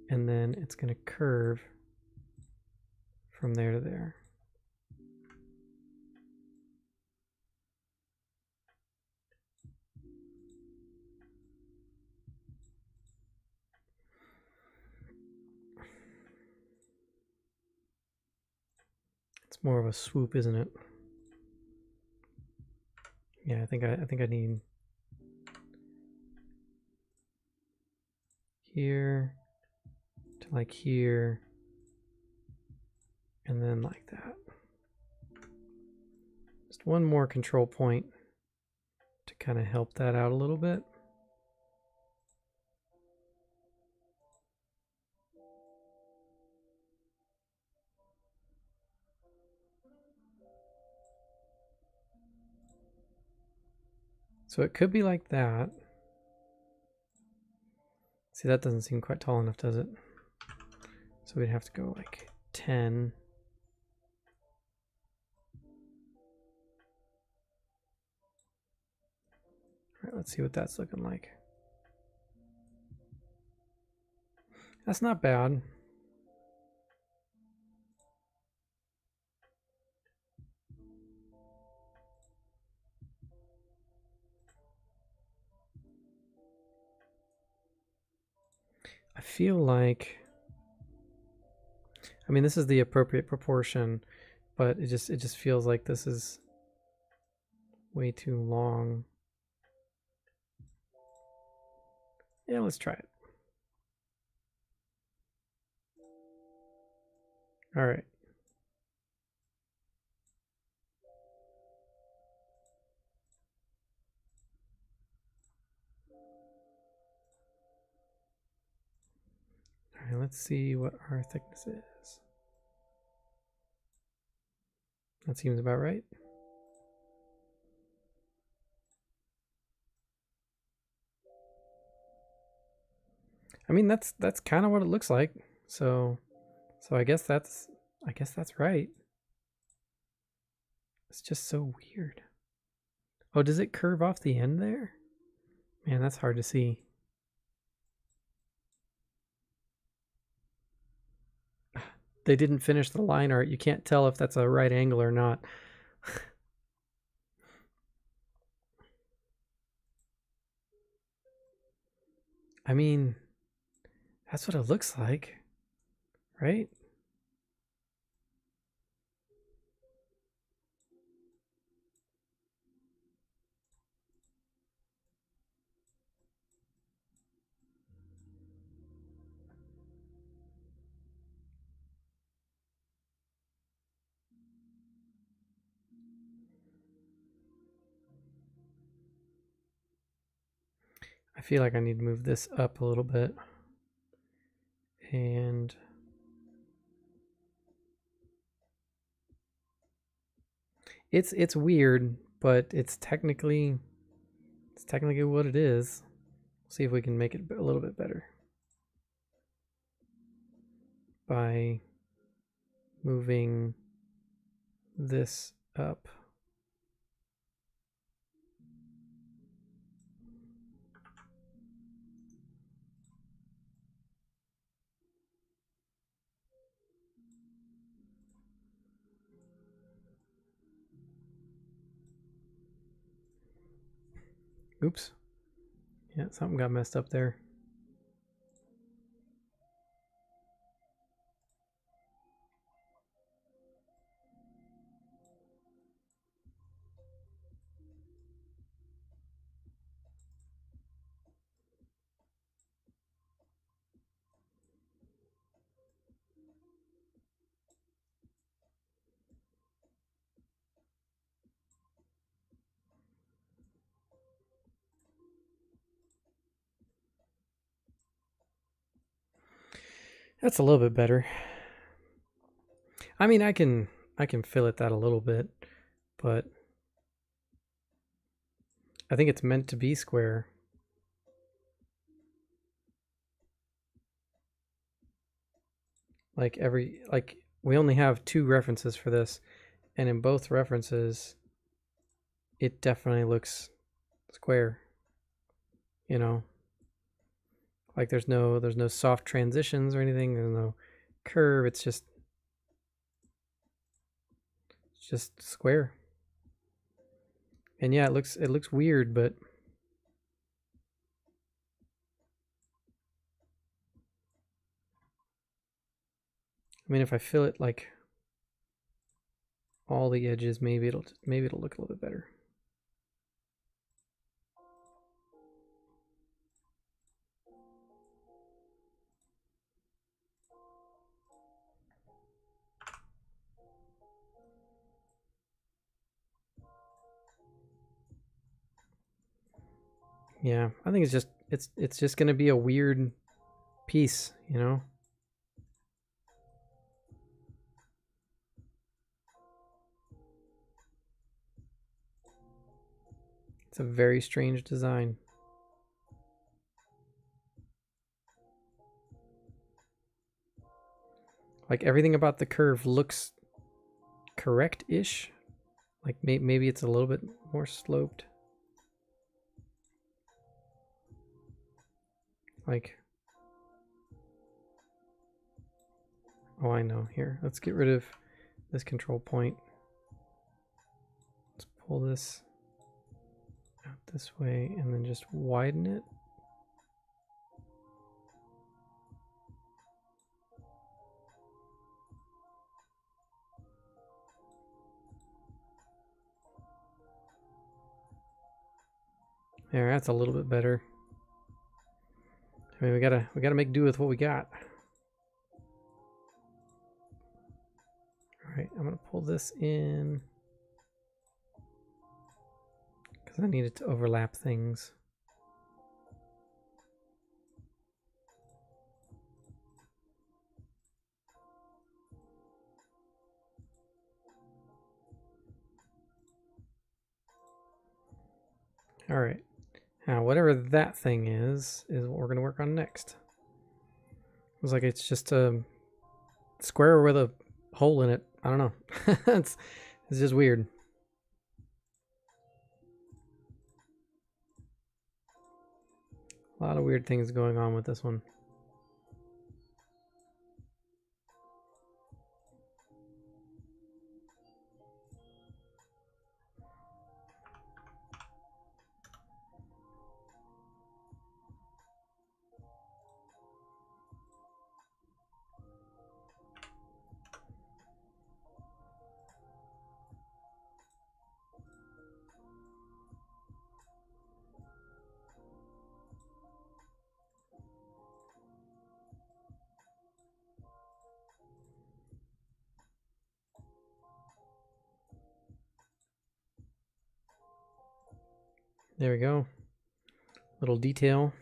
and then it's going to curve from there to there. It's more of a swoop, isn't it? Yeah, I think I need here to like here, and then like that. Just one more control point to kind of help that out a little bit. So it could be like that. See, that doesn't seem quite tall enough, does it? So we'd have to go like 10. All right, let's see what that's looking like. That's not bad. I feel like, I mean, this is the appropriate proportion, but it just feels like this is way too long. Yeah, let's try it. All right. All right, let's see what our thickness is. That seems about right. I mean, that's kind of what it looks like. So I guess that's right. It's just so weird. Oh, does it curve off the end there? Man, that's hard to see. They didn't finish the line art. You can't tell if that's a right angle or not. I mean, that's what it looks like, right? I feel like I need to move this up a little bit. And it's weird, but it's technically what it is. See if we can make it a little bit better by moving this up. Oops. Yeah, something got messed up there. That's a little bit better. I mean, I can fill it that a little bit, but I think it's meant to be square. Like we only have 2 references for this, and in both references it definitely looks square. You know, like there's no soft transitions or anything, there's no curve, it's just square. And yeah, it looks weird, but I mean, if I fill it like all the edges, maybe it'll look a little bit better. Yeah, I think it's just gonna be a weird piece, you know? It's a very strange design. Like everything about the curve looks correct-ish. Like maybe it's a little bit more sloped. Like, oh, I know. Here, let's get rid of this control point. Let's pull this out this way and then just widen it. There, that's a little bit better. I mean, we gotta make do with what we got. All right, I'm gonna pull this in because I need it to overlap things. All right, now whatever that thing is what we're gonna work on next. Looks like it's just a square with a hole in it. I don't know. it's just weird. A lot of weird things going on with this one. There we go. Little detail.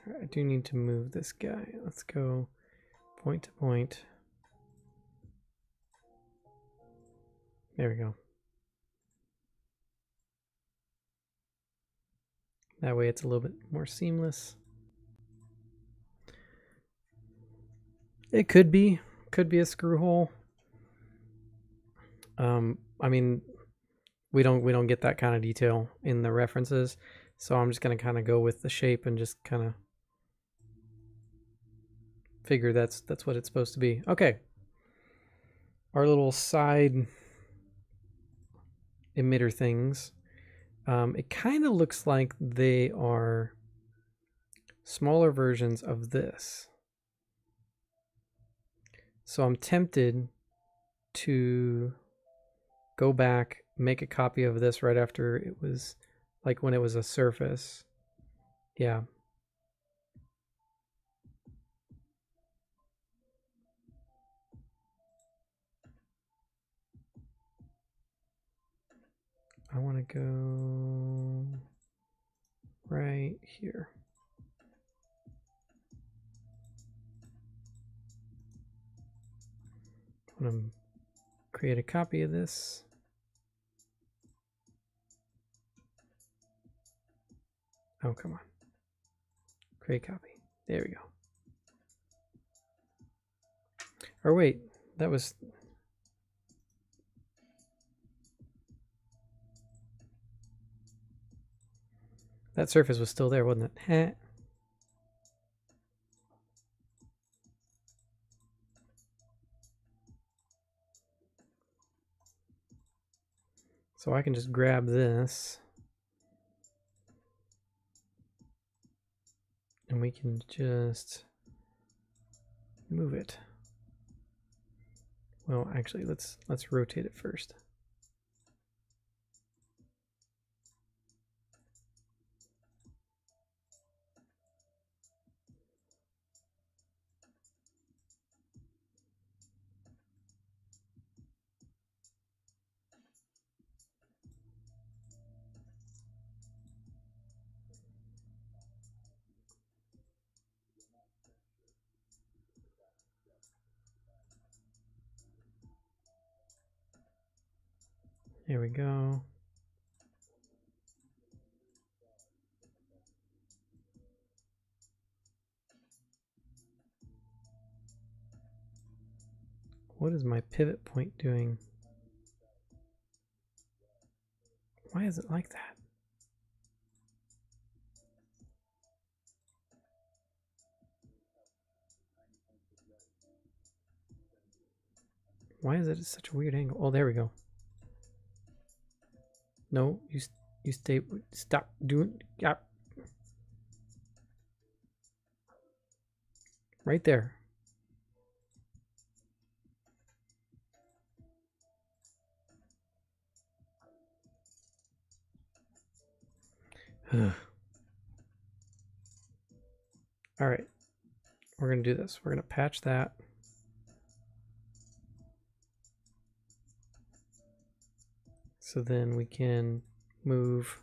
I do need to move this guy. Let's go point to point. There we go. That way it's a little bit more seamless. It could be a screw hole. I mean, we don't get that kind of detail in the references, so I'm just gonna kind of go with the shape and just kind of figure that's what it's supposed to be. Okay, our little side emitter things. It kind of looks like they are smaller versions of this. So I'm tempted to go back, make a copy of this right after it was, like when it was a surface. Yeah. I want to go right here. I'm going to create a copy of this. Oh, come on. Create copy. There we go. Or wait, that was... That surface was still there, wasn't it? Heh. So I can just grab this. And we can just move it. Well, actually, let's rotate it first. There we go. What is my pivot point doing? Why is it like that? Why is it at such a weird angle? Oh, there we go. No, you stay. Stop doing. Yeah. Right there. All right. We're going to do this. We're going to patch that. So then we can move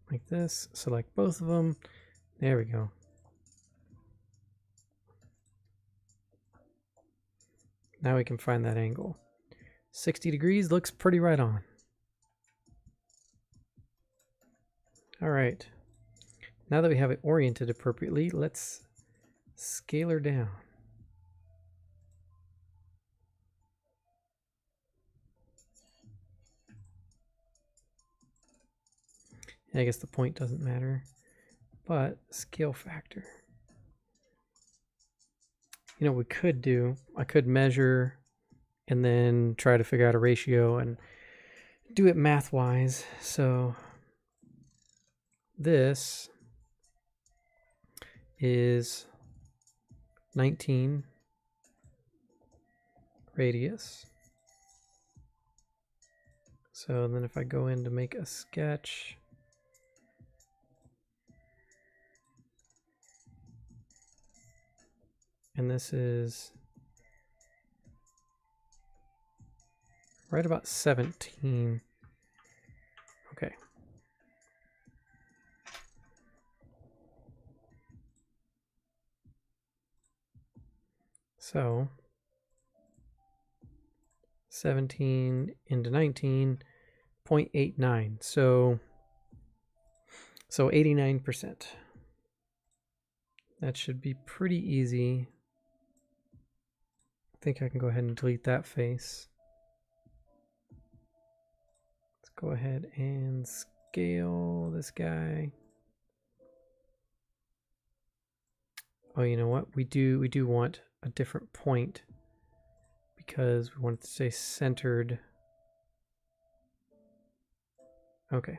like this, select both of them. There we go. Now we can find that angle. 60 degrees looks pretty right on. All right. Now that we have it oriented appropriately, let's scale her down. I guess the point doesn't matter, but scale factor. You know, we could do, I could measure and then try to figure out a ratio and do it math-wise. So this is 19 radius. So then if I go in to make a sketch, and this is right about 17. Okay. So 17 into 19, 0.89. So 89%. That should be pretty easy. I think I can go ahead and delete that face. Let's go ahead and scale this guy. Oh, you know what? We do want a different point because we want it to stay centered. Okay.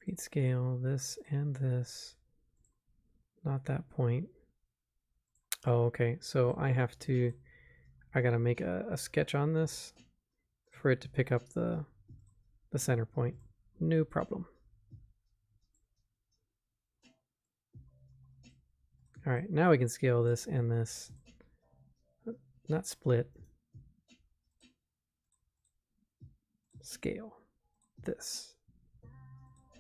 Repeat scale, this and this. Not that point. Oh, okay. So I gotta make a sketch on this for it to pick up the center point. No problem. All right, now we can scale this and this. Not split. Scale this.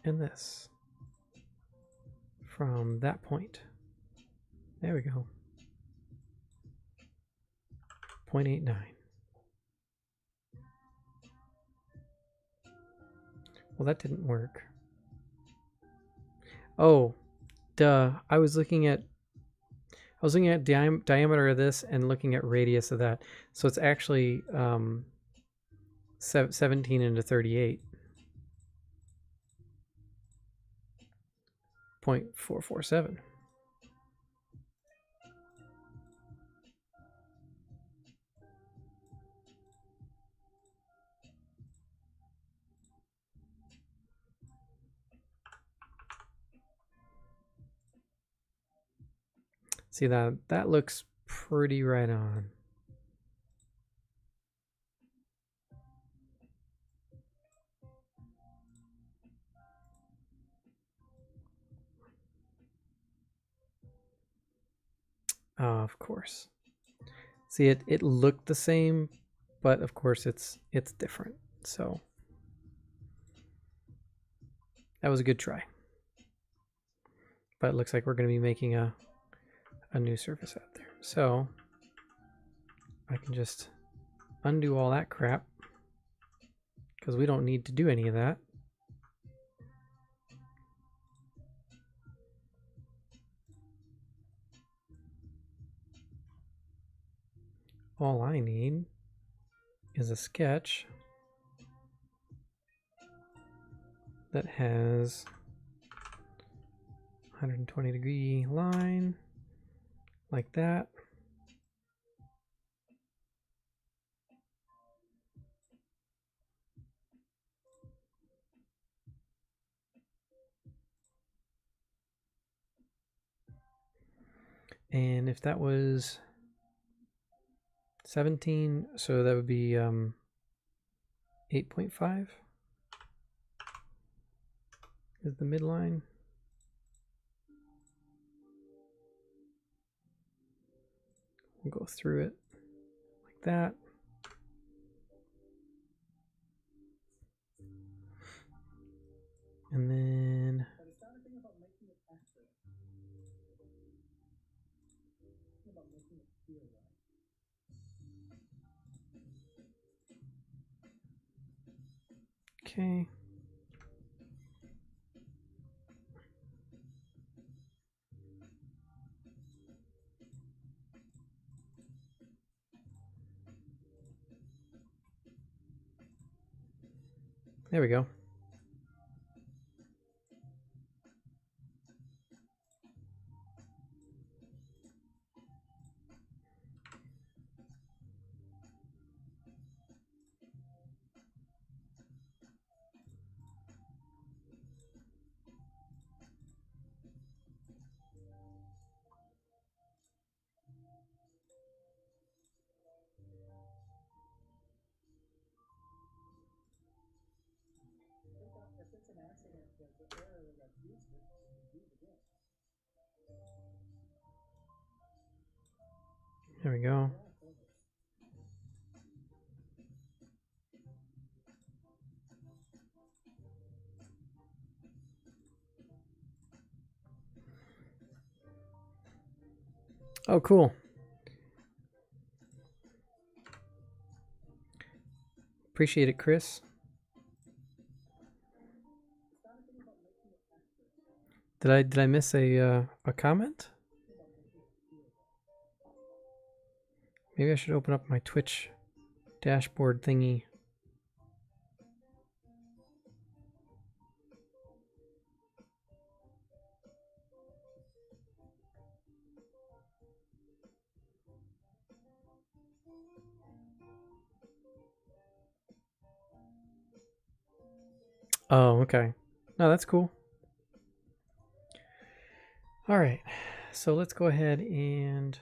and this from that point. There we go. 0.89. Well, that didn't work. Oh, duh. I was looking at diameter of this and looking at radius of that. So it's actually 17 into 38. 0.447. See that looks pretty right on. Of course. See, it looked the same, but of course it's different. So that was a good try. But it looks like we're going to be making a new surface out there. So I can just undo all that crap because we don't need to do any of that. All I need is a sketch that has 120-degree line like that. And if that was 17, so that would be 8.5 is the midline. We'll go through it like that. And then okay. There we go. There we go. Oh, cool. Appreciate it, Chris. Did I miss a comment? Maybe I should open up my Twitch dashboard thingy. Oh, okay. No, that's cool. All right, so let's go ahead and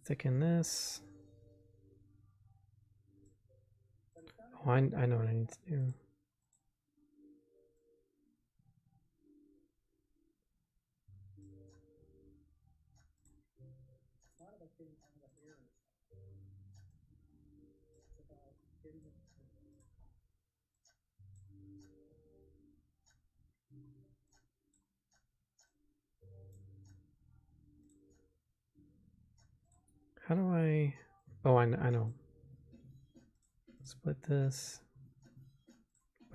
thicken this. Oh, I know what I need to do. How do I... Oh, I know. Split this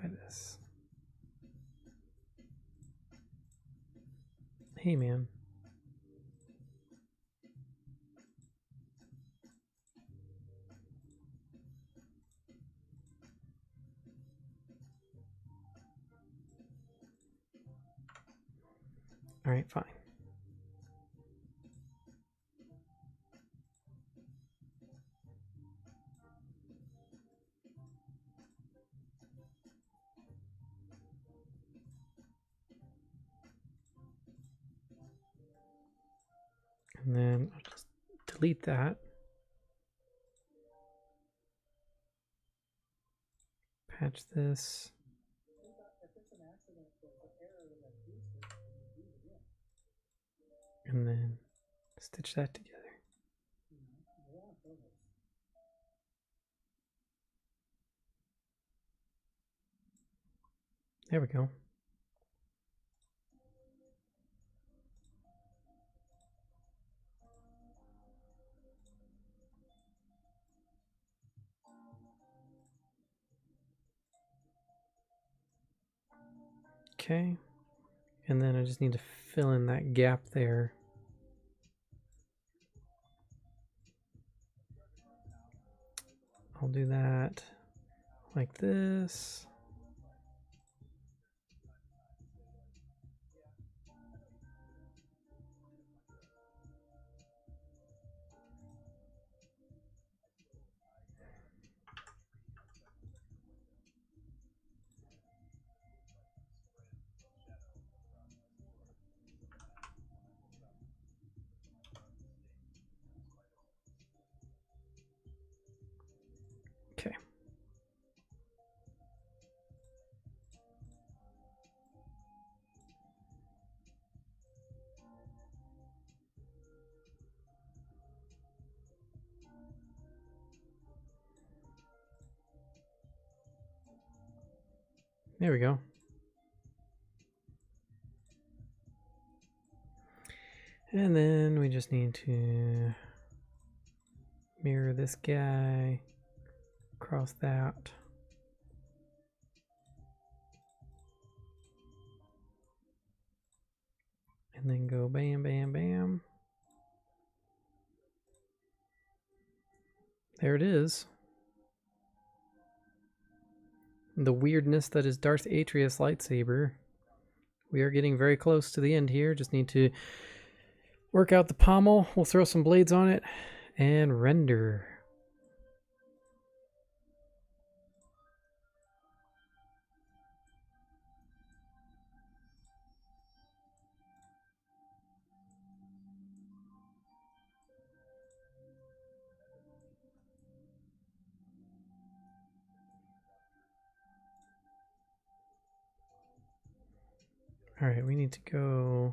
by this. Hey, man. All right, fine. And then I'll just delete that. Patch this. And then stitch that together. There we go. Okay. And then I just need to fill in that gap there. I'll do that like this. Okay. There we go. And then we just need to mirror this guy across that. And then go bam, bam, bam. There it is. The weirdness that is Darth Atrius lightsaber. We are getting very close to the end here. Just need to work out the pommel. We'll throw some blades on it and render. All right, we need to go.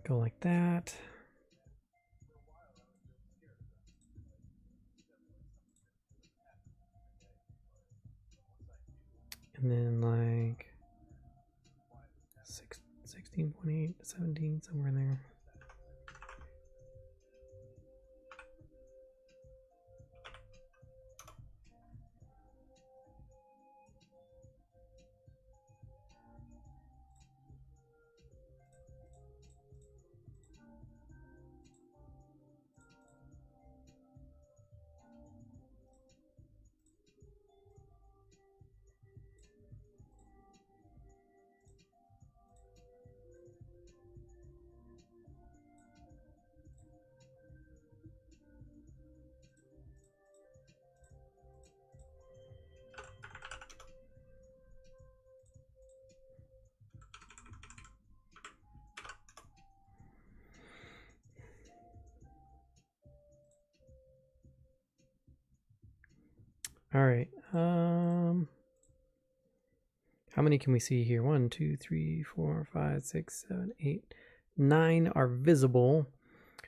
Go like that. And then like 16.8, 17, somewhere in there. All right. How many can we see here? 1, 2, 3, 4, 5, 6, 7, 8, 9 are visible.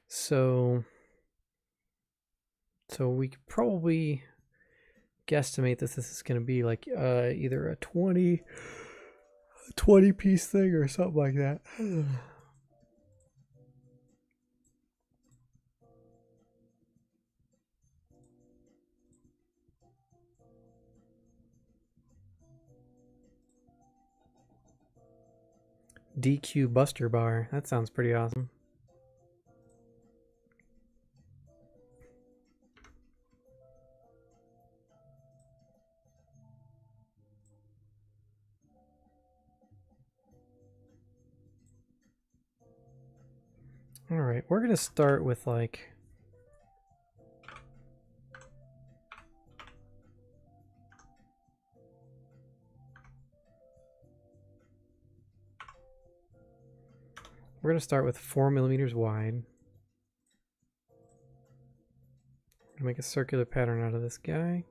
So So we could probably guesstimate that this is going to be like either a 20 piece thing or something like that. DQ Buster Bar. That sounds pretty awesome. All right, we're going to start with like we're going to start with 4 millimeters wide. Make a circular pattern out of this guy.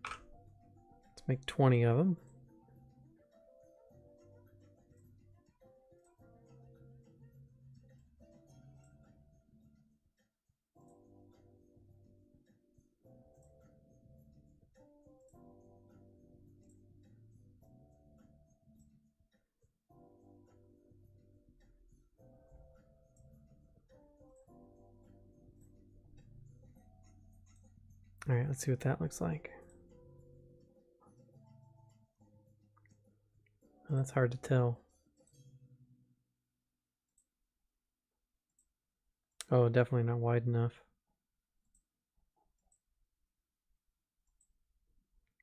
Let's make 20 of them. All right, let's see what that looks like. Oh, that's hard to tell. Oh, definitely not wide enough.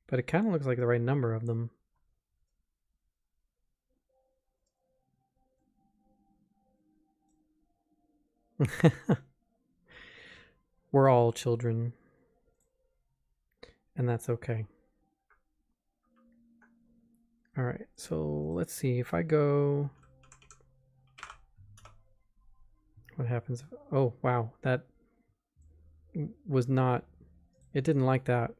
But it kind of looks like the right number of them. We're all children. And that's okay. All right, so let's see if I go. What happens? Oh, wow, that was not. It didn't like that.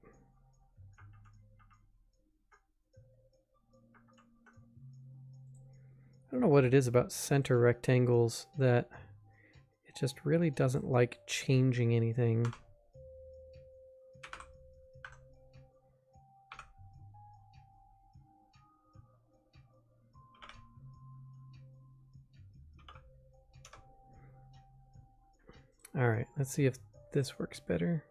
I don't know what it is about center rectangles that it just really doesn't like changing anything. All right, let's see if this works better.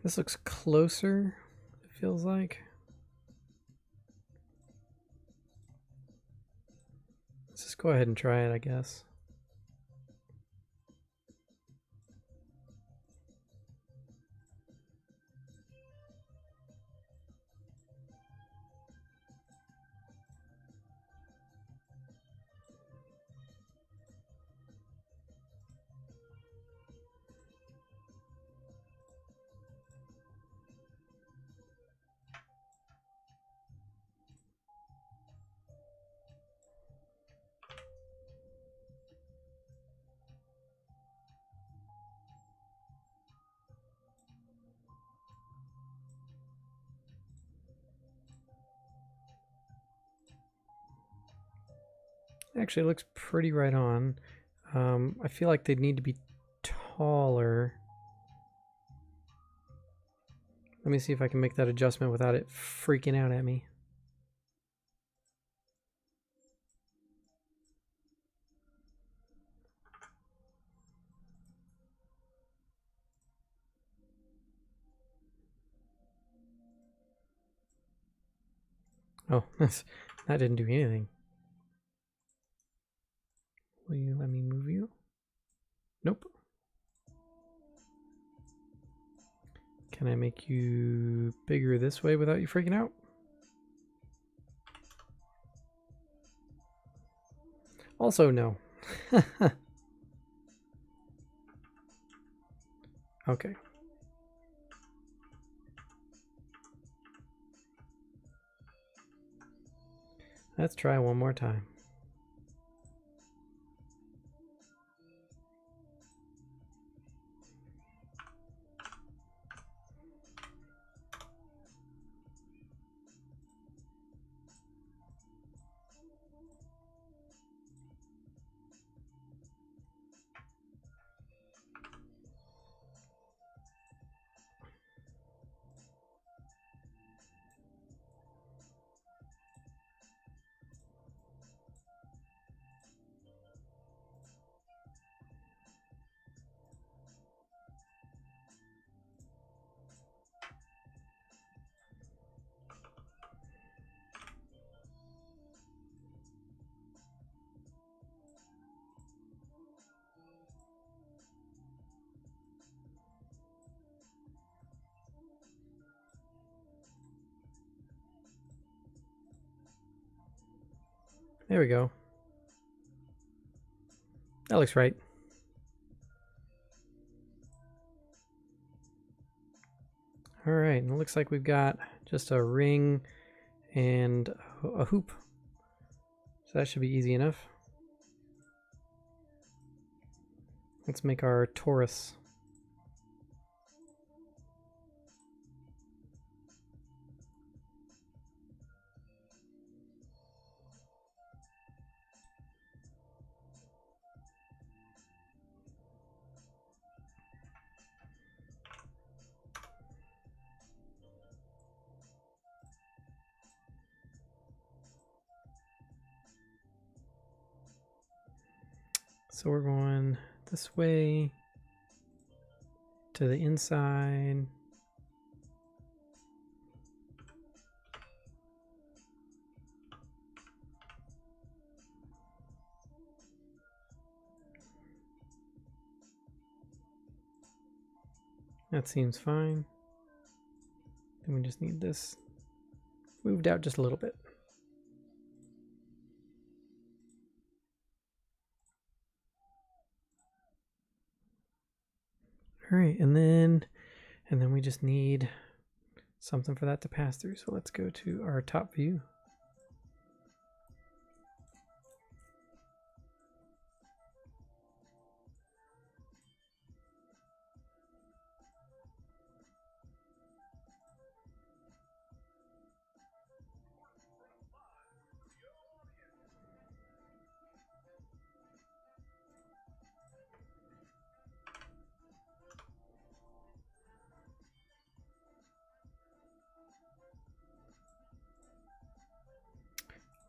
This looks closer, it feels like. Let's just go ahead and try it, I guess. Actually, it looks pretty right on. I feel like they need to be taller. Let me see if I can make that adjustment without it freaking out at me. Oh, that didn't do anything. Will you let me move you? Nope. Can I make you bigger this way without you freaking out? Also, no. Okay. Let's try one more time. There we go. That looks right. All right, and it looks like we've got just a ring and a hoop. So that should be easy enough. Let's make our torus. So we're going this way to the inside. That seems fine. Then we just need this moved out just a little bit. All right, and then we just need something for that to pass through. So let's go to our top view.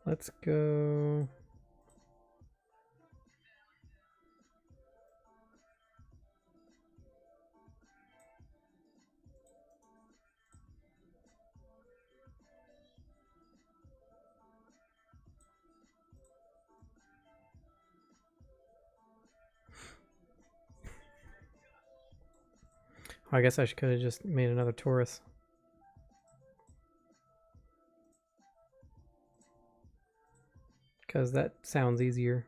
Let's go. I guess I could have just made another torus. Because that sounds easier.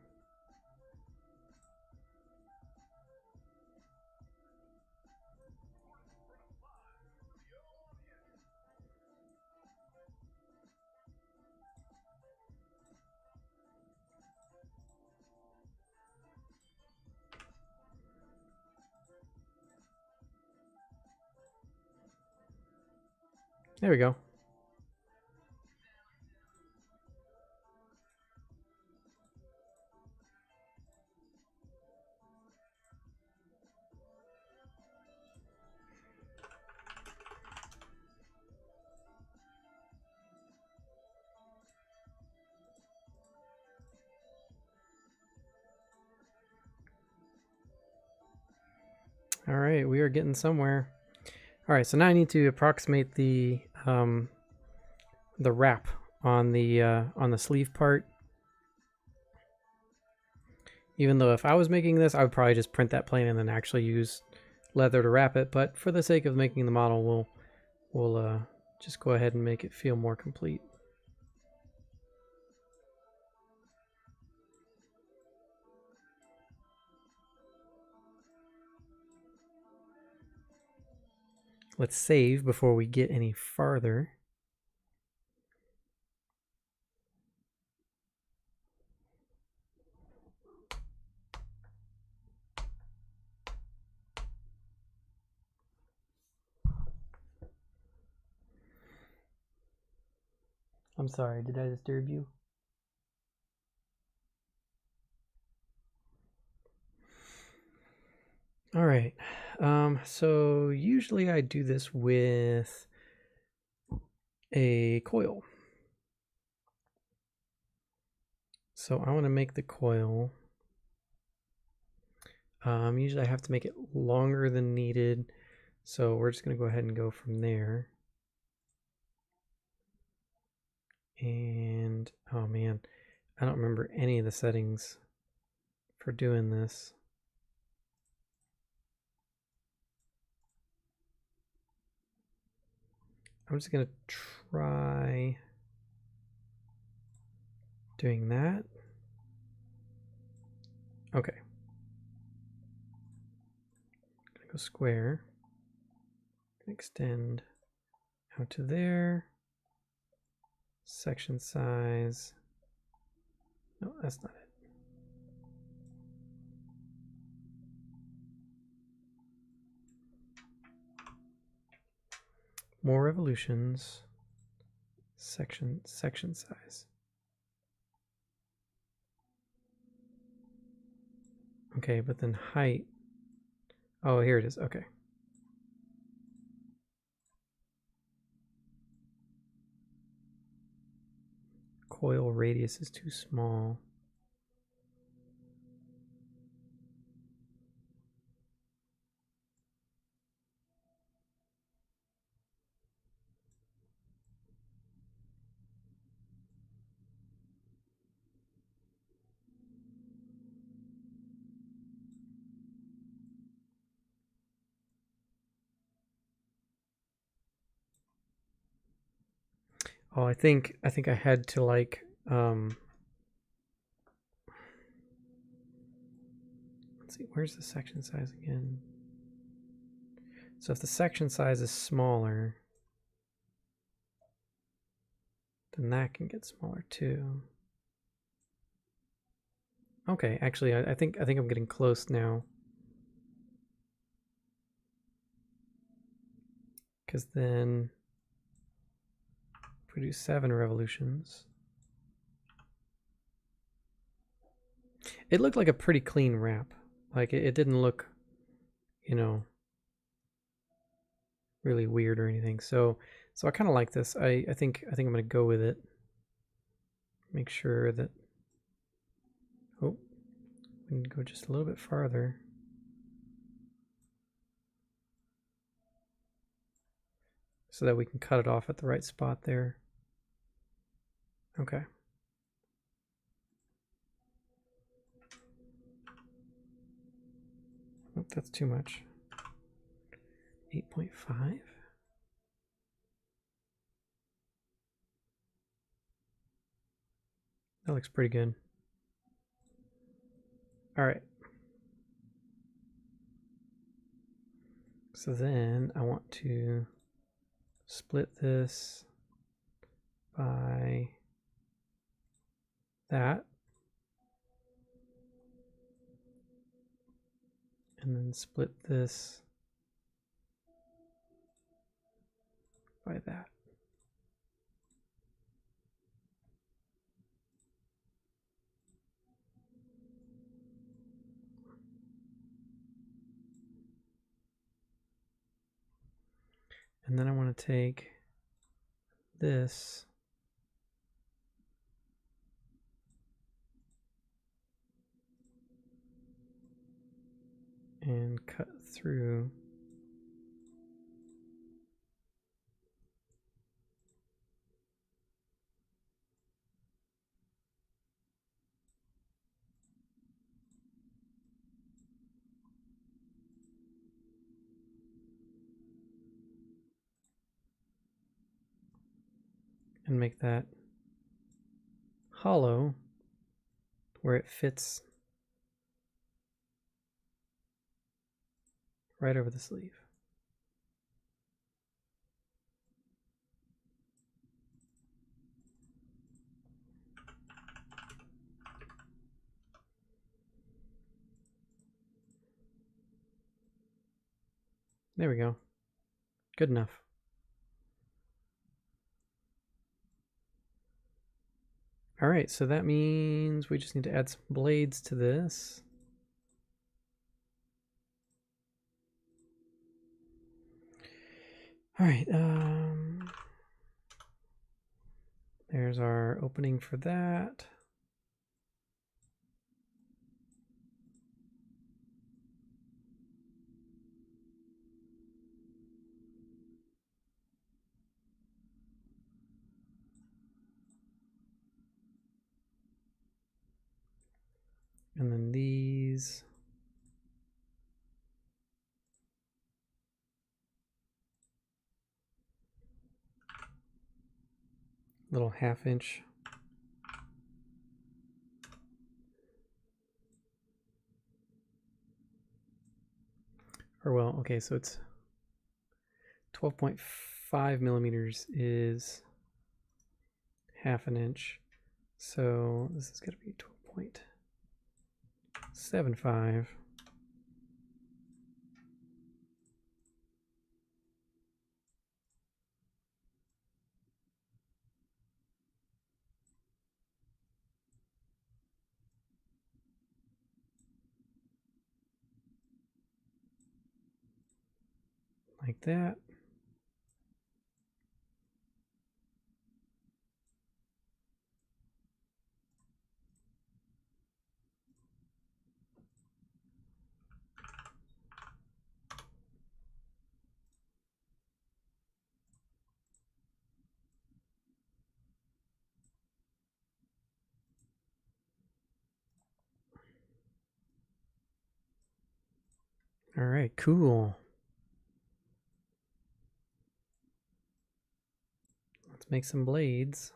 There we go. All right, we are getting somewhere. All right, so now I need to approximate the wrap on the sleeve part. Even though if I was making this, I would probably just print that plane and then actually use leather to wrap it. But for the sake of making the model, we'll just go ahead and make it feel more complete. Let's save before we get any farther. I'm sorry, did I disturb you? All right, so usually I do this with a coil. So I want to make the coil. Usually I have to make it longer than needed. So we're just going to go ahead and go from there. And, oh man, I don't remember any of the settings for doing this. I'm just going to try doing that. Okay. Go square. Extend out to there. Section size. No, that's not it. More revolutions. Section size. Okay, but then height. Oh, here it is. Okay. Coil radius is too small. Oh, I think I had to like let's see, where's the section size again? So if the section size is smaller, then that can get smaller too. Okay, actually I think I'm getting close now. Because then if we do 7 revolutions, it looked like a pretty clean wrap. Like it didn't look, you know, really weird or anything. So I kind of like this. I think I'm gonna go with it. Make sure that, oh, we need to go just a little bit farther. So that we can cut it off at the right spot there. Okay. Oh, that's too much. 8.5. That looks pretty good. All right. So then I want to split this by that. And then split this by that. And then I want to take this and cut through and make that hollow where it fits right over the sleeve. There we go. Good enough. All right, so that means we just need to add some blades to this. All right, there's our opening for that. And then these. Little 1/2 inch or well, okay, so it's 12.5 millimeters is half an inch. So this is going to be 12.75. Like that. All right, cool. Let's make some blades.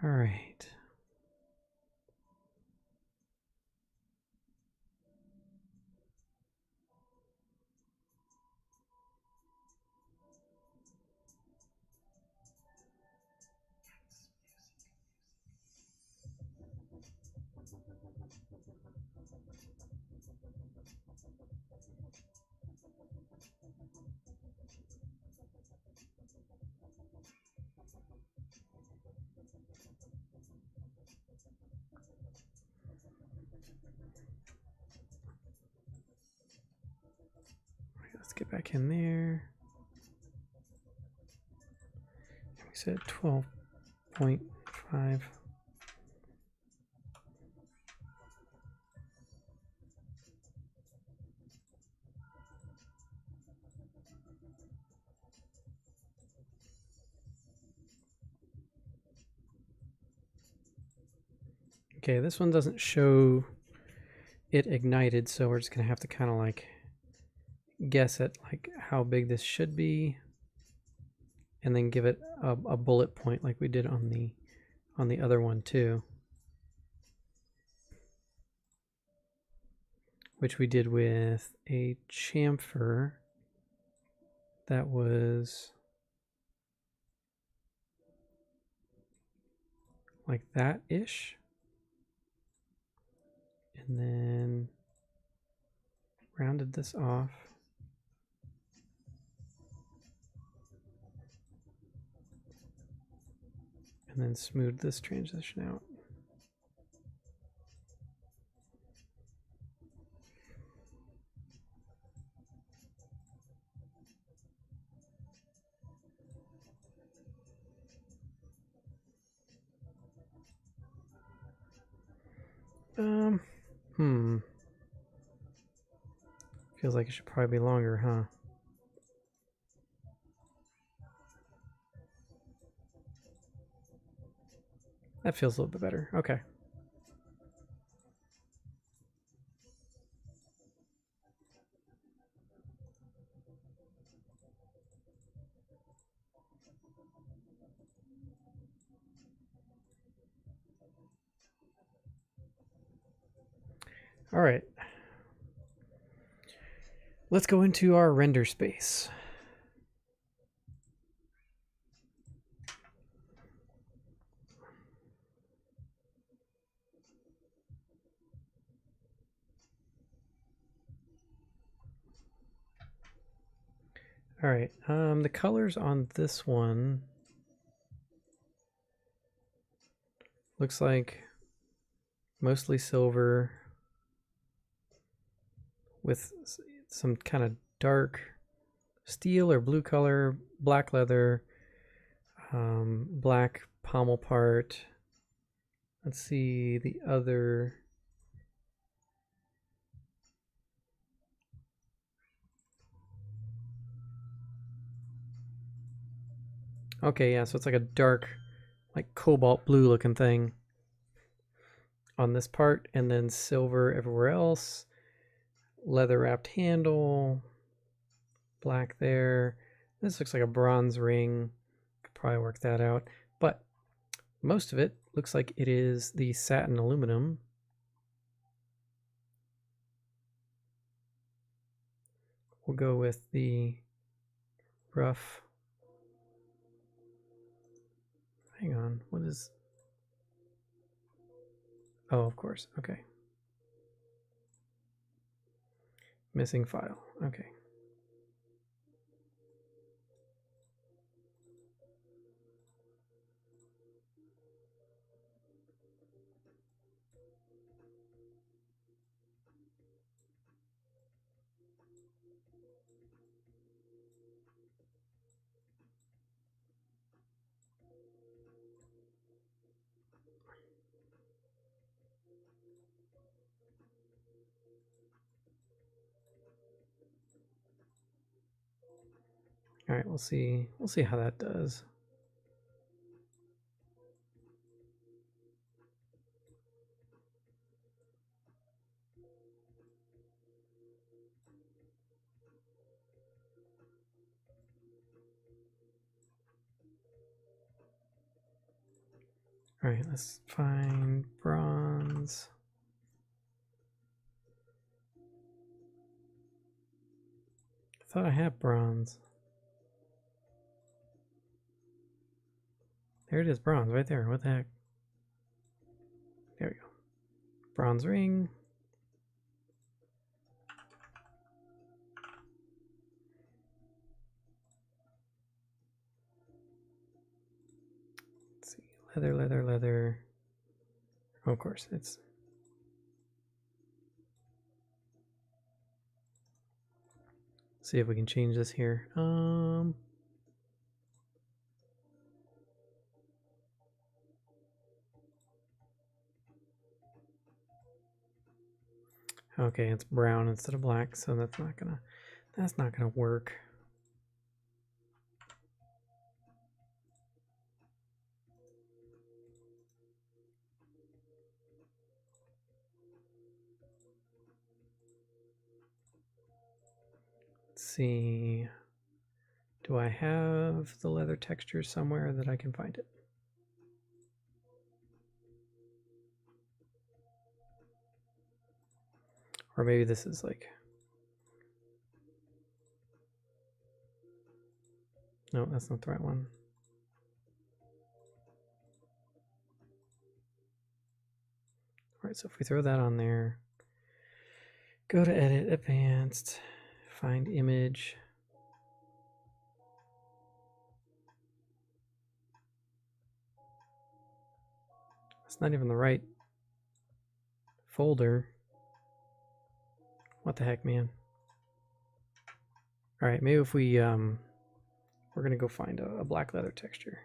All right. Let's get back in there. We said 12.5. Okay, this one doesn't show it ignited, so we're just gonna have to kind of like guess at like how big this should be, and then give it a bullet point like we did on the other one too, which we did with a chamfer that was like that ish, and then rounded this off. And then smooth this transition out. Feels like it should probably be longer, huh? That feels a little bit better. Okay. All right. Let's go into our render space. All right, the colors on this one looks like mostly silver with some kind of dark steel or blue color, black leather, black pommel part. Let's see the other. Okay, yeah, so it's like a dark, like cobalt blue looking thing on this part, and then silver everywhere else. Leather wrapped handle, black there. This looks like a bronze ring. Could probably work that out. But most of it looks like it is the satin aluminum. We'll go with the rough. Hang on, what is... Oh, of course, okay. Missing file, okay. All right, we'll see how that does. All right, let's find bronze. I thought I had bronze. There it is, bronze, right there. What the heck? There we go. Bronze ring. Let's see, leather, leather, leather. Oh, of course, it's... See if we can change this here. Okay, it's brown instead of black, so that's not gonna work. Let's see. Do I have the leather texture somewhere that I can find it? Or maybe this is like... No, that's not the right one. All right, so if we throw that on there, go to Edit, Advanced, find Image. It's not even the right folder. What the heck, man? All right, maybe if we we're gonna go find a black leather texture.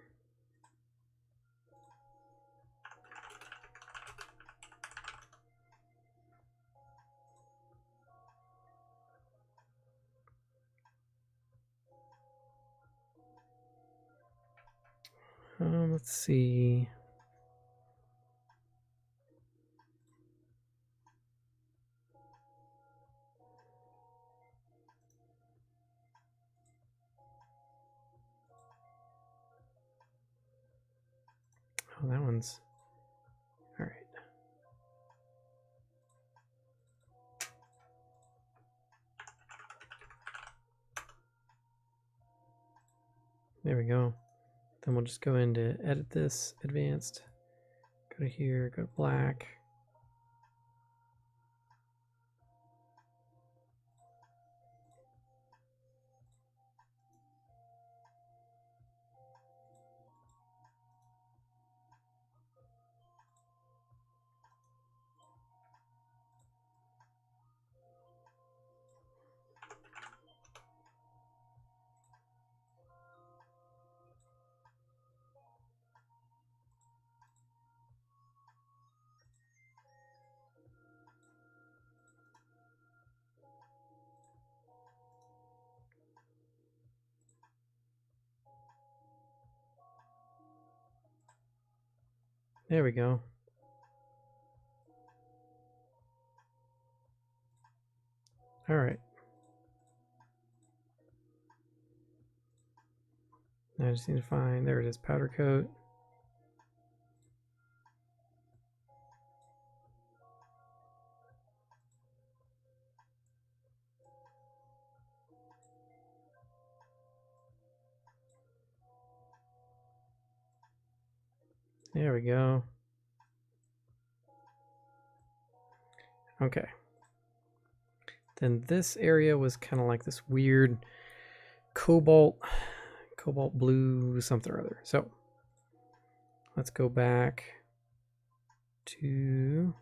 Let's see. Oh, that one's... All right. There we go. Then we'll just go into edit this, advanced, go to here, go to black. There we go. All right. Now I just need to find, there it is, powder coat. There we go. Okay. Then this area was kind of like this weird cobalt blue something or other. So let's go back to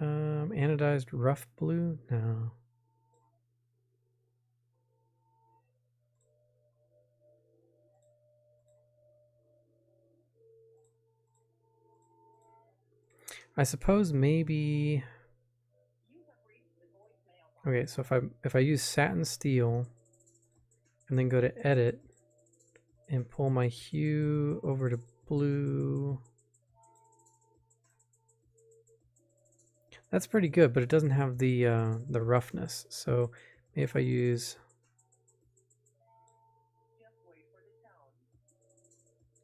anodized rough blue. No. I suppose maybe. Okay, so if I use satin steel and then go to edit and pull my hue over to blue, that's pretty good, but it doesn't have the roughness. So maybe if I use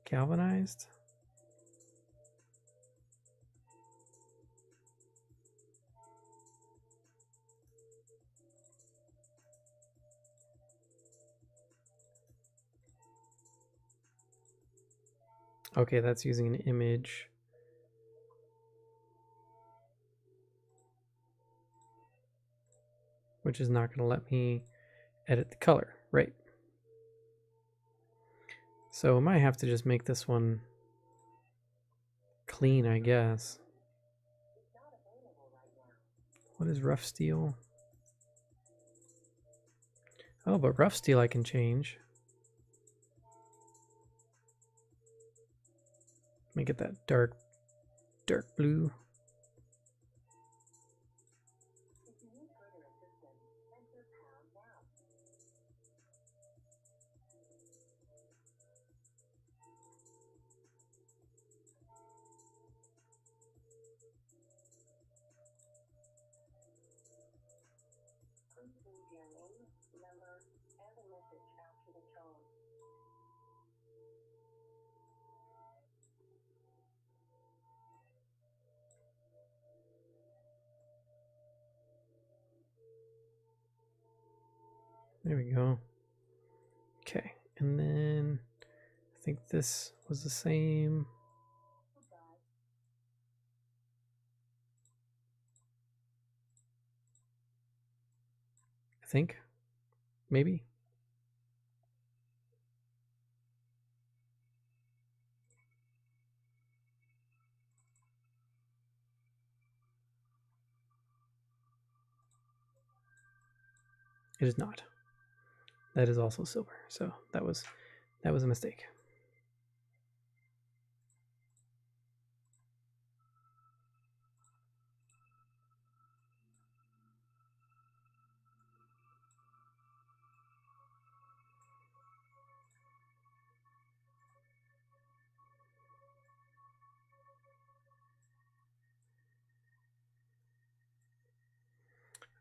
galvanized. Okay, that's using an image. Which is not going to let me edit the color, right? So I might have to just make this one clean, I guess. What is rough steel? Oh, but rough steel I can change. Make it that dark blue. There we go. Okay, and then I think this was the same. I think, maybe. It is not. That is also silver. So that was a mistake.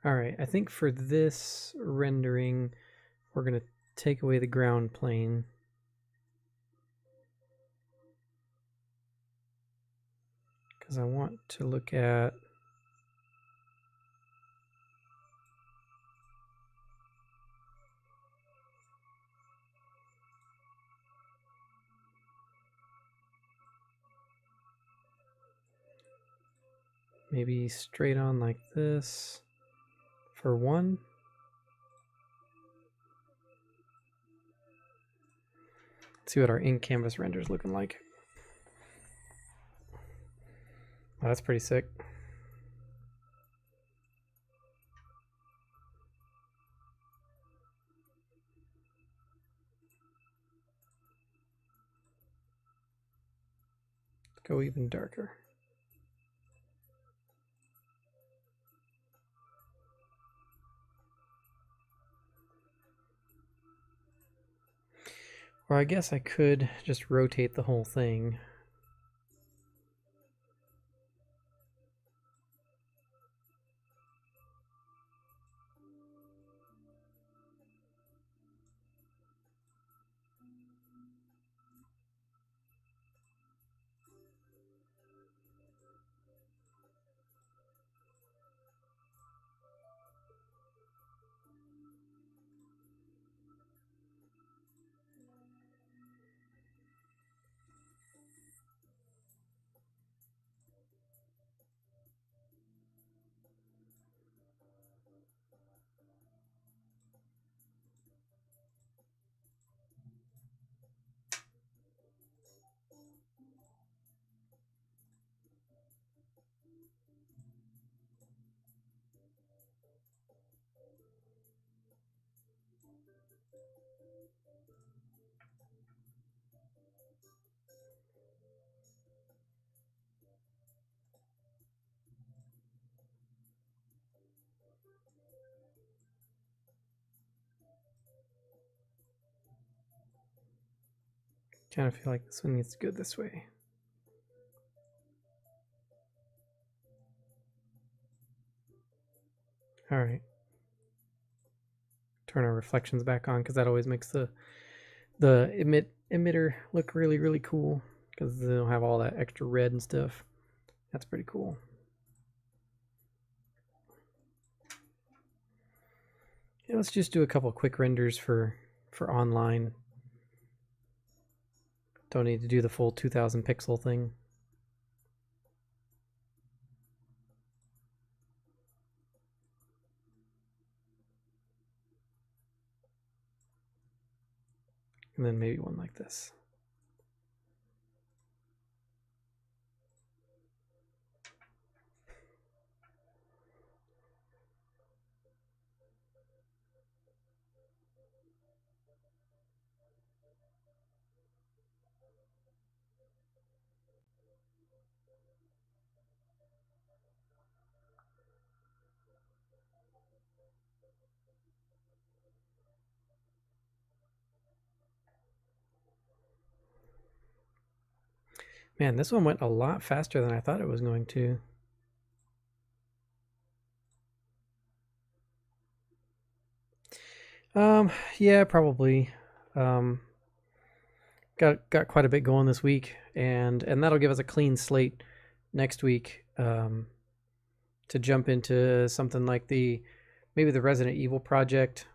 All right, I think for this rendering, we're going to take away the ground plane. Because I want to look at maybe straight on like this for one. Let's see what our in-canvas render is looking like. Oh, that's pretty sick. Let's go even darker. Or I guess I could just rotate the whole thing. Kind of feel like this one needs to go this way. All right. Turn our reflections back on because that always makes the emitter look really, really cool because they'll have all that extra red and stuff. That's pretty cool. Yeah, let's just do a couple quick renders for online. Don't need to do the full 2000 pixel thing. And then maybe one like this. Man, this one went a lot faster than I thought it was going to. Yeah, probably. Got quite a bit going this week, and that'll give us a clean slate next week to jump into something like maybe the Resident Evil project,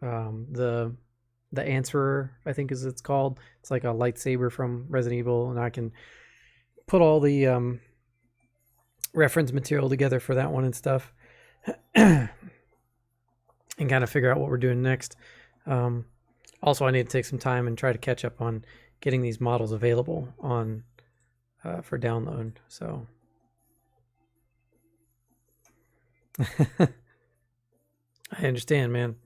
the Answerer, I think is it's called. It's like a lightsaber from Resident Evil, and I can put all the reference material together for that one and stuff, and kind of figure out what we're doing next. Also, I need to take some time and try to catch up on getting these models available on for download. So I understand, man.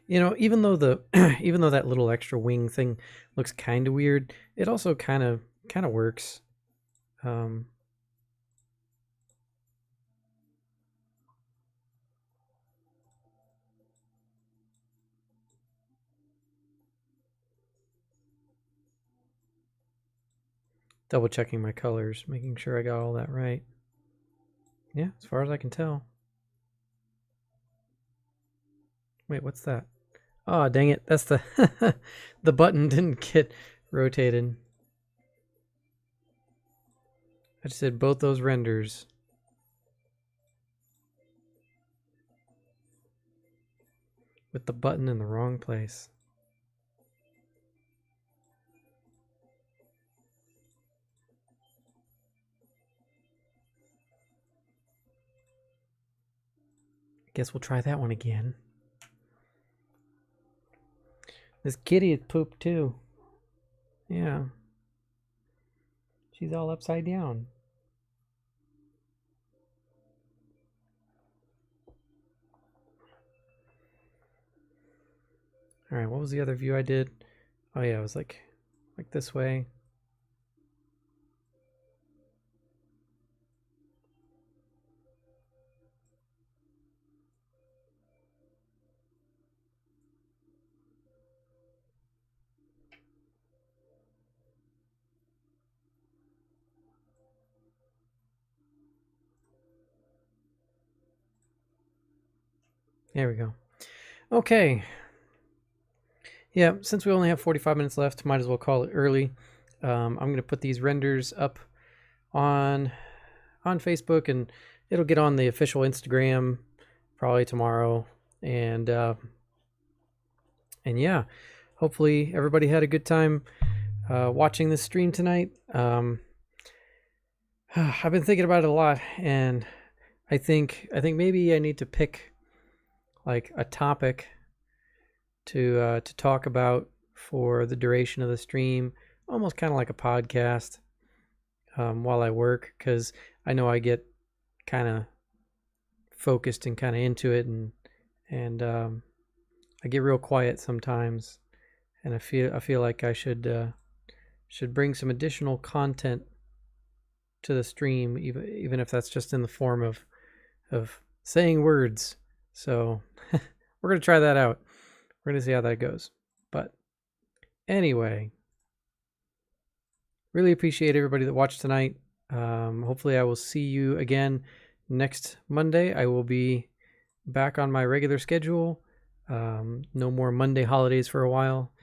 You know, even though even though that little extra wing thing looks kind of weird, it also kind of works. Double checking my colors, making sure I got all that right. Yeah, as far as I can tell. Wait, what's that? Oh, dang it. That's the the button didn't get rotated. I just did both those renders. With the button in the wrong place. Guess we'll try that one again. This kitty is pooped too. Yeah. She's all upside down. All right, what was the other view I did? Oh yeah, it was like this way. There we go. Okay. Yeah, since we only have 45 minutes left, might as well call it early. I'm going to put these renders up on Facebook, and it'll get on the official Instagram probably tomorrow. And yeah, hopefully everybody had a good time watching this stream tonight. I've been thinking about it a lot, and I think maybe I need to pick like a topic to talk about for the duration of the stream, almost kind of like a podcast while I work, because I know I get kind of focused and kind of into it, and I get real quiet sometimes, and I feel like I should bring some additional content to the stream, even if that's just in the form of saying words. So we're gonna try that out. We're gonna see how that goes. But anyway, really appreciate everybody that watched tonight. Hopefully I will see you again next Monday. I will be back on my regular schedule. No more Monday holidays for a while.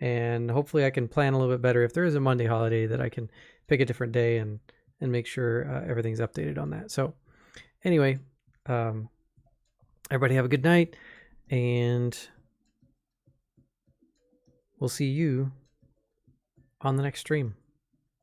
And hopefully I can plan a little bit better if there is a Monday holiday, that I can pick a different day and make sure everything's updated on that. So anyway, everybody have a good night, and we'll see you on the next stream.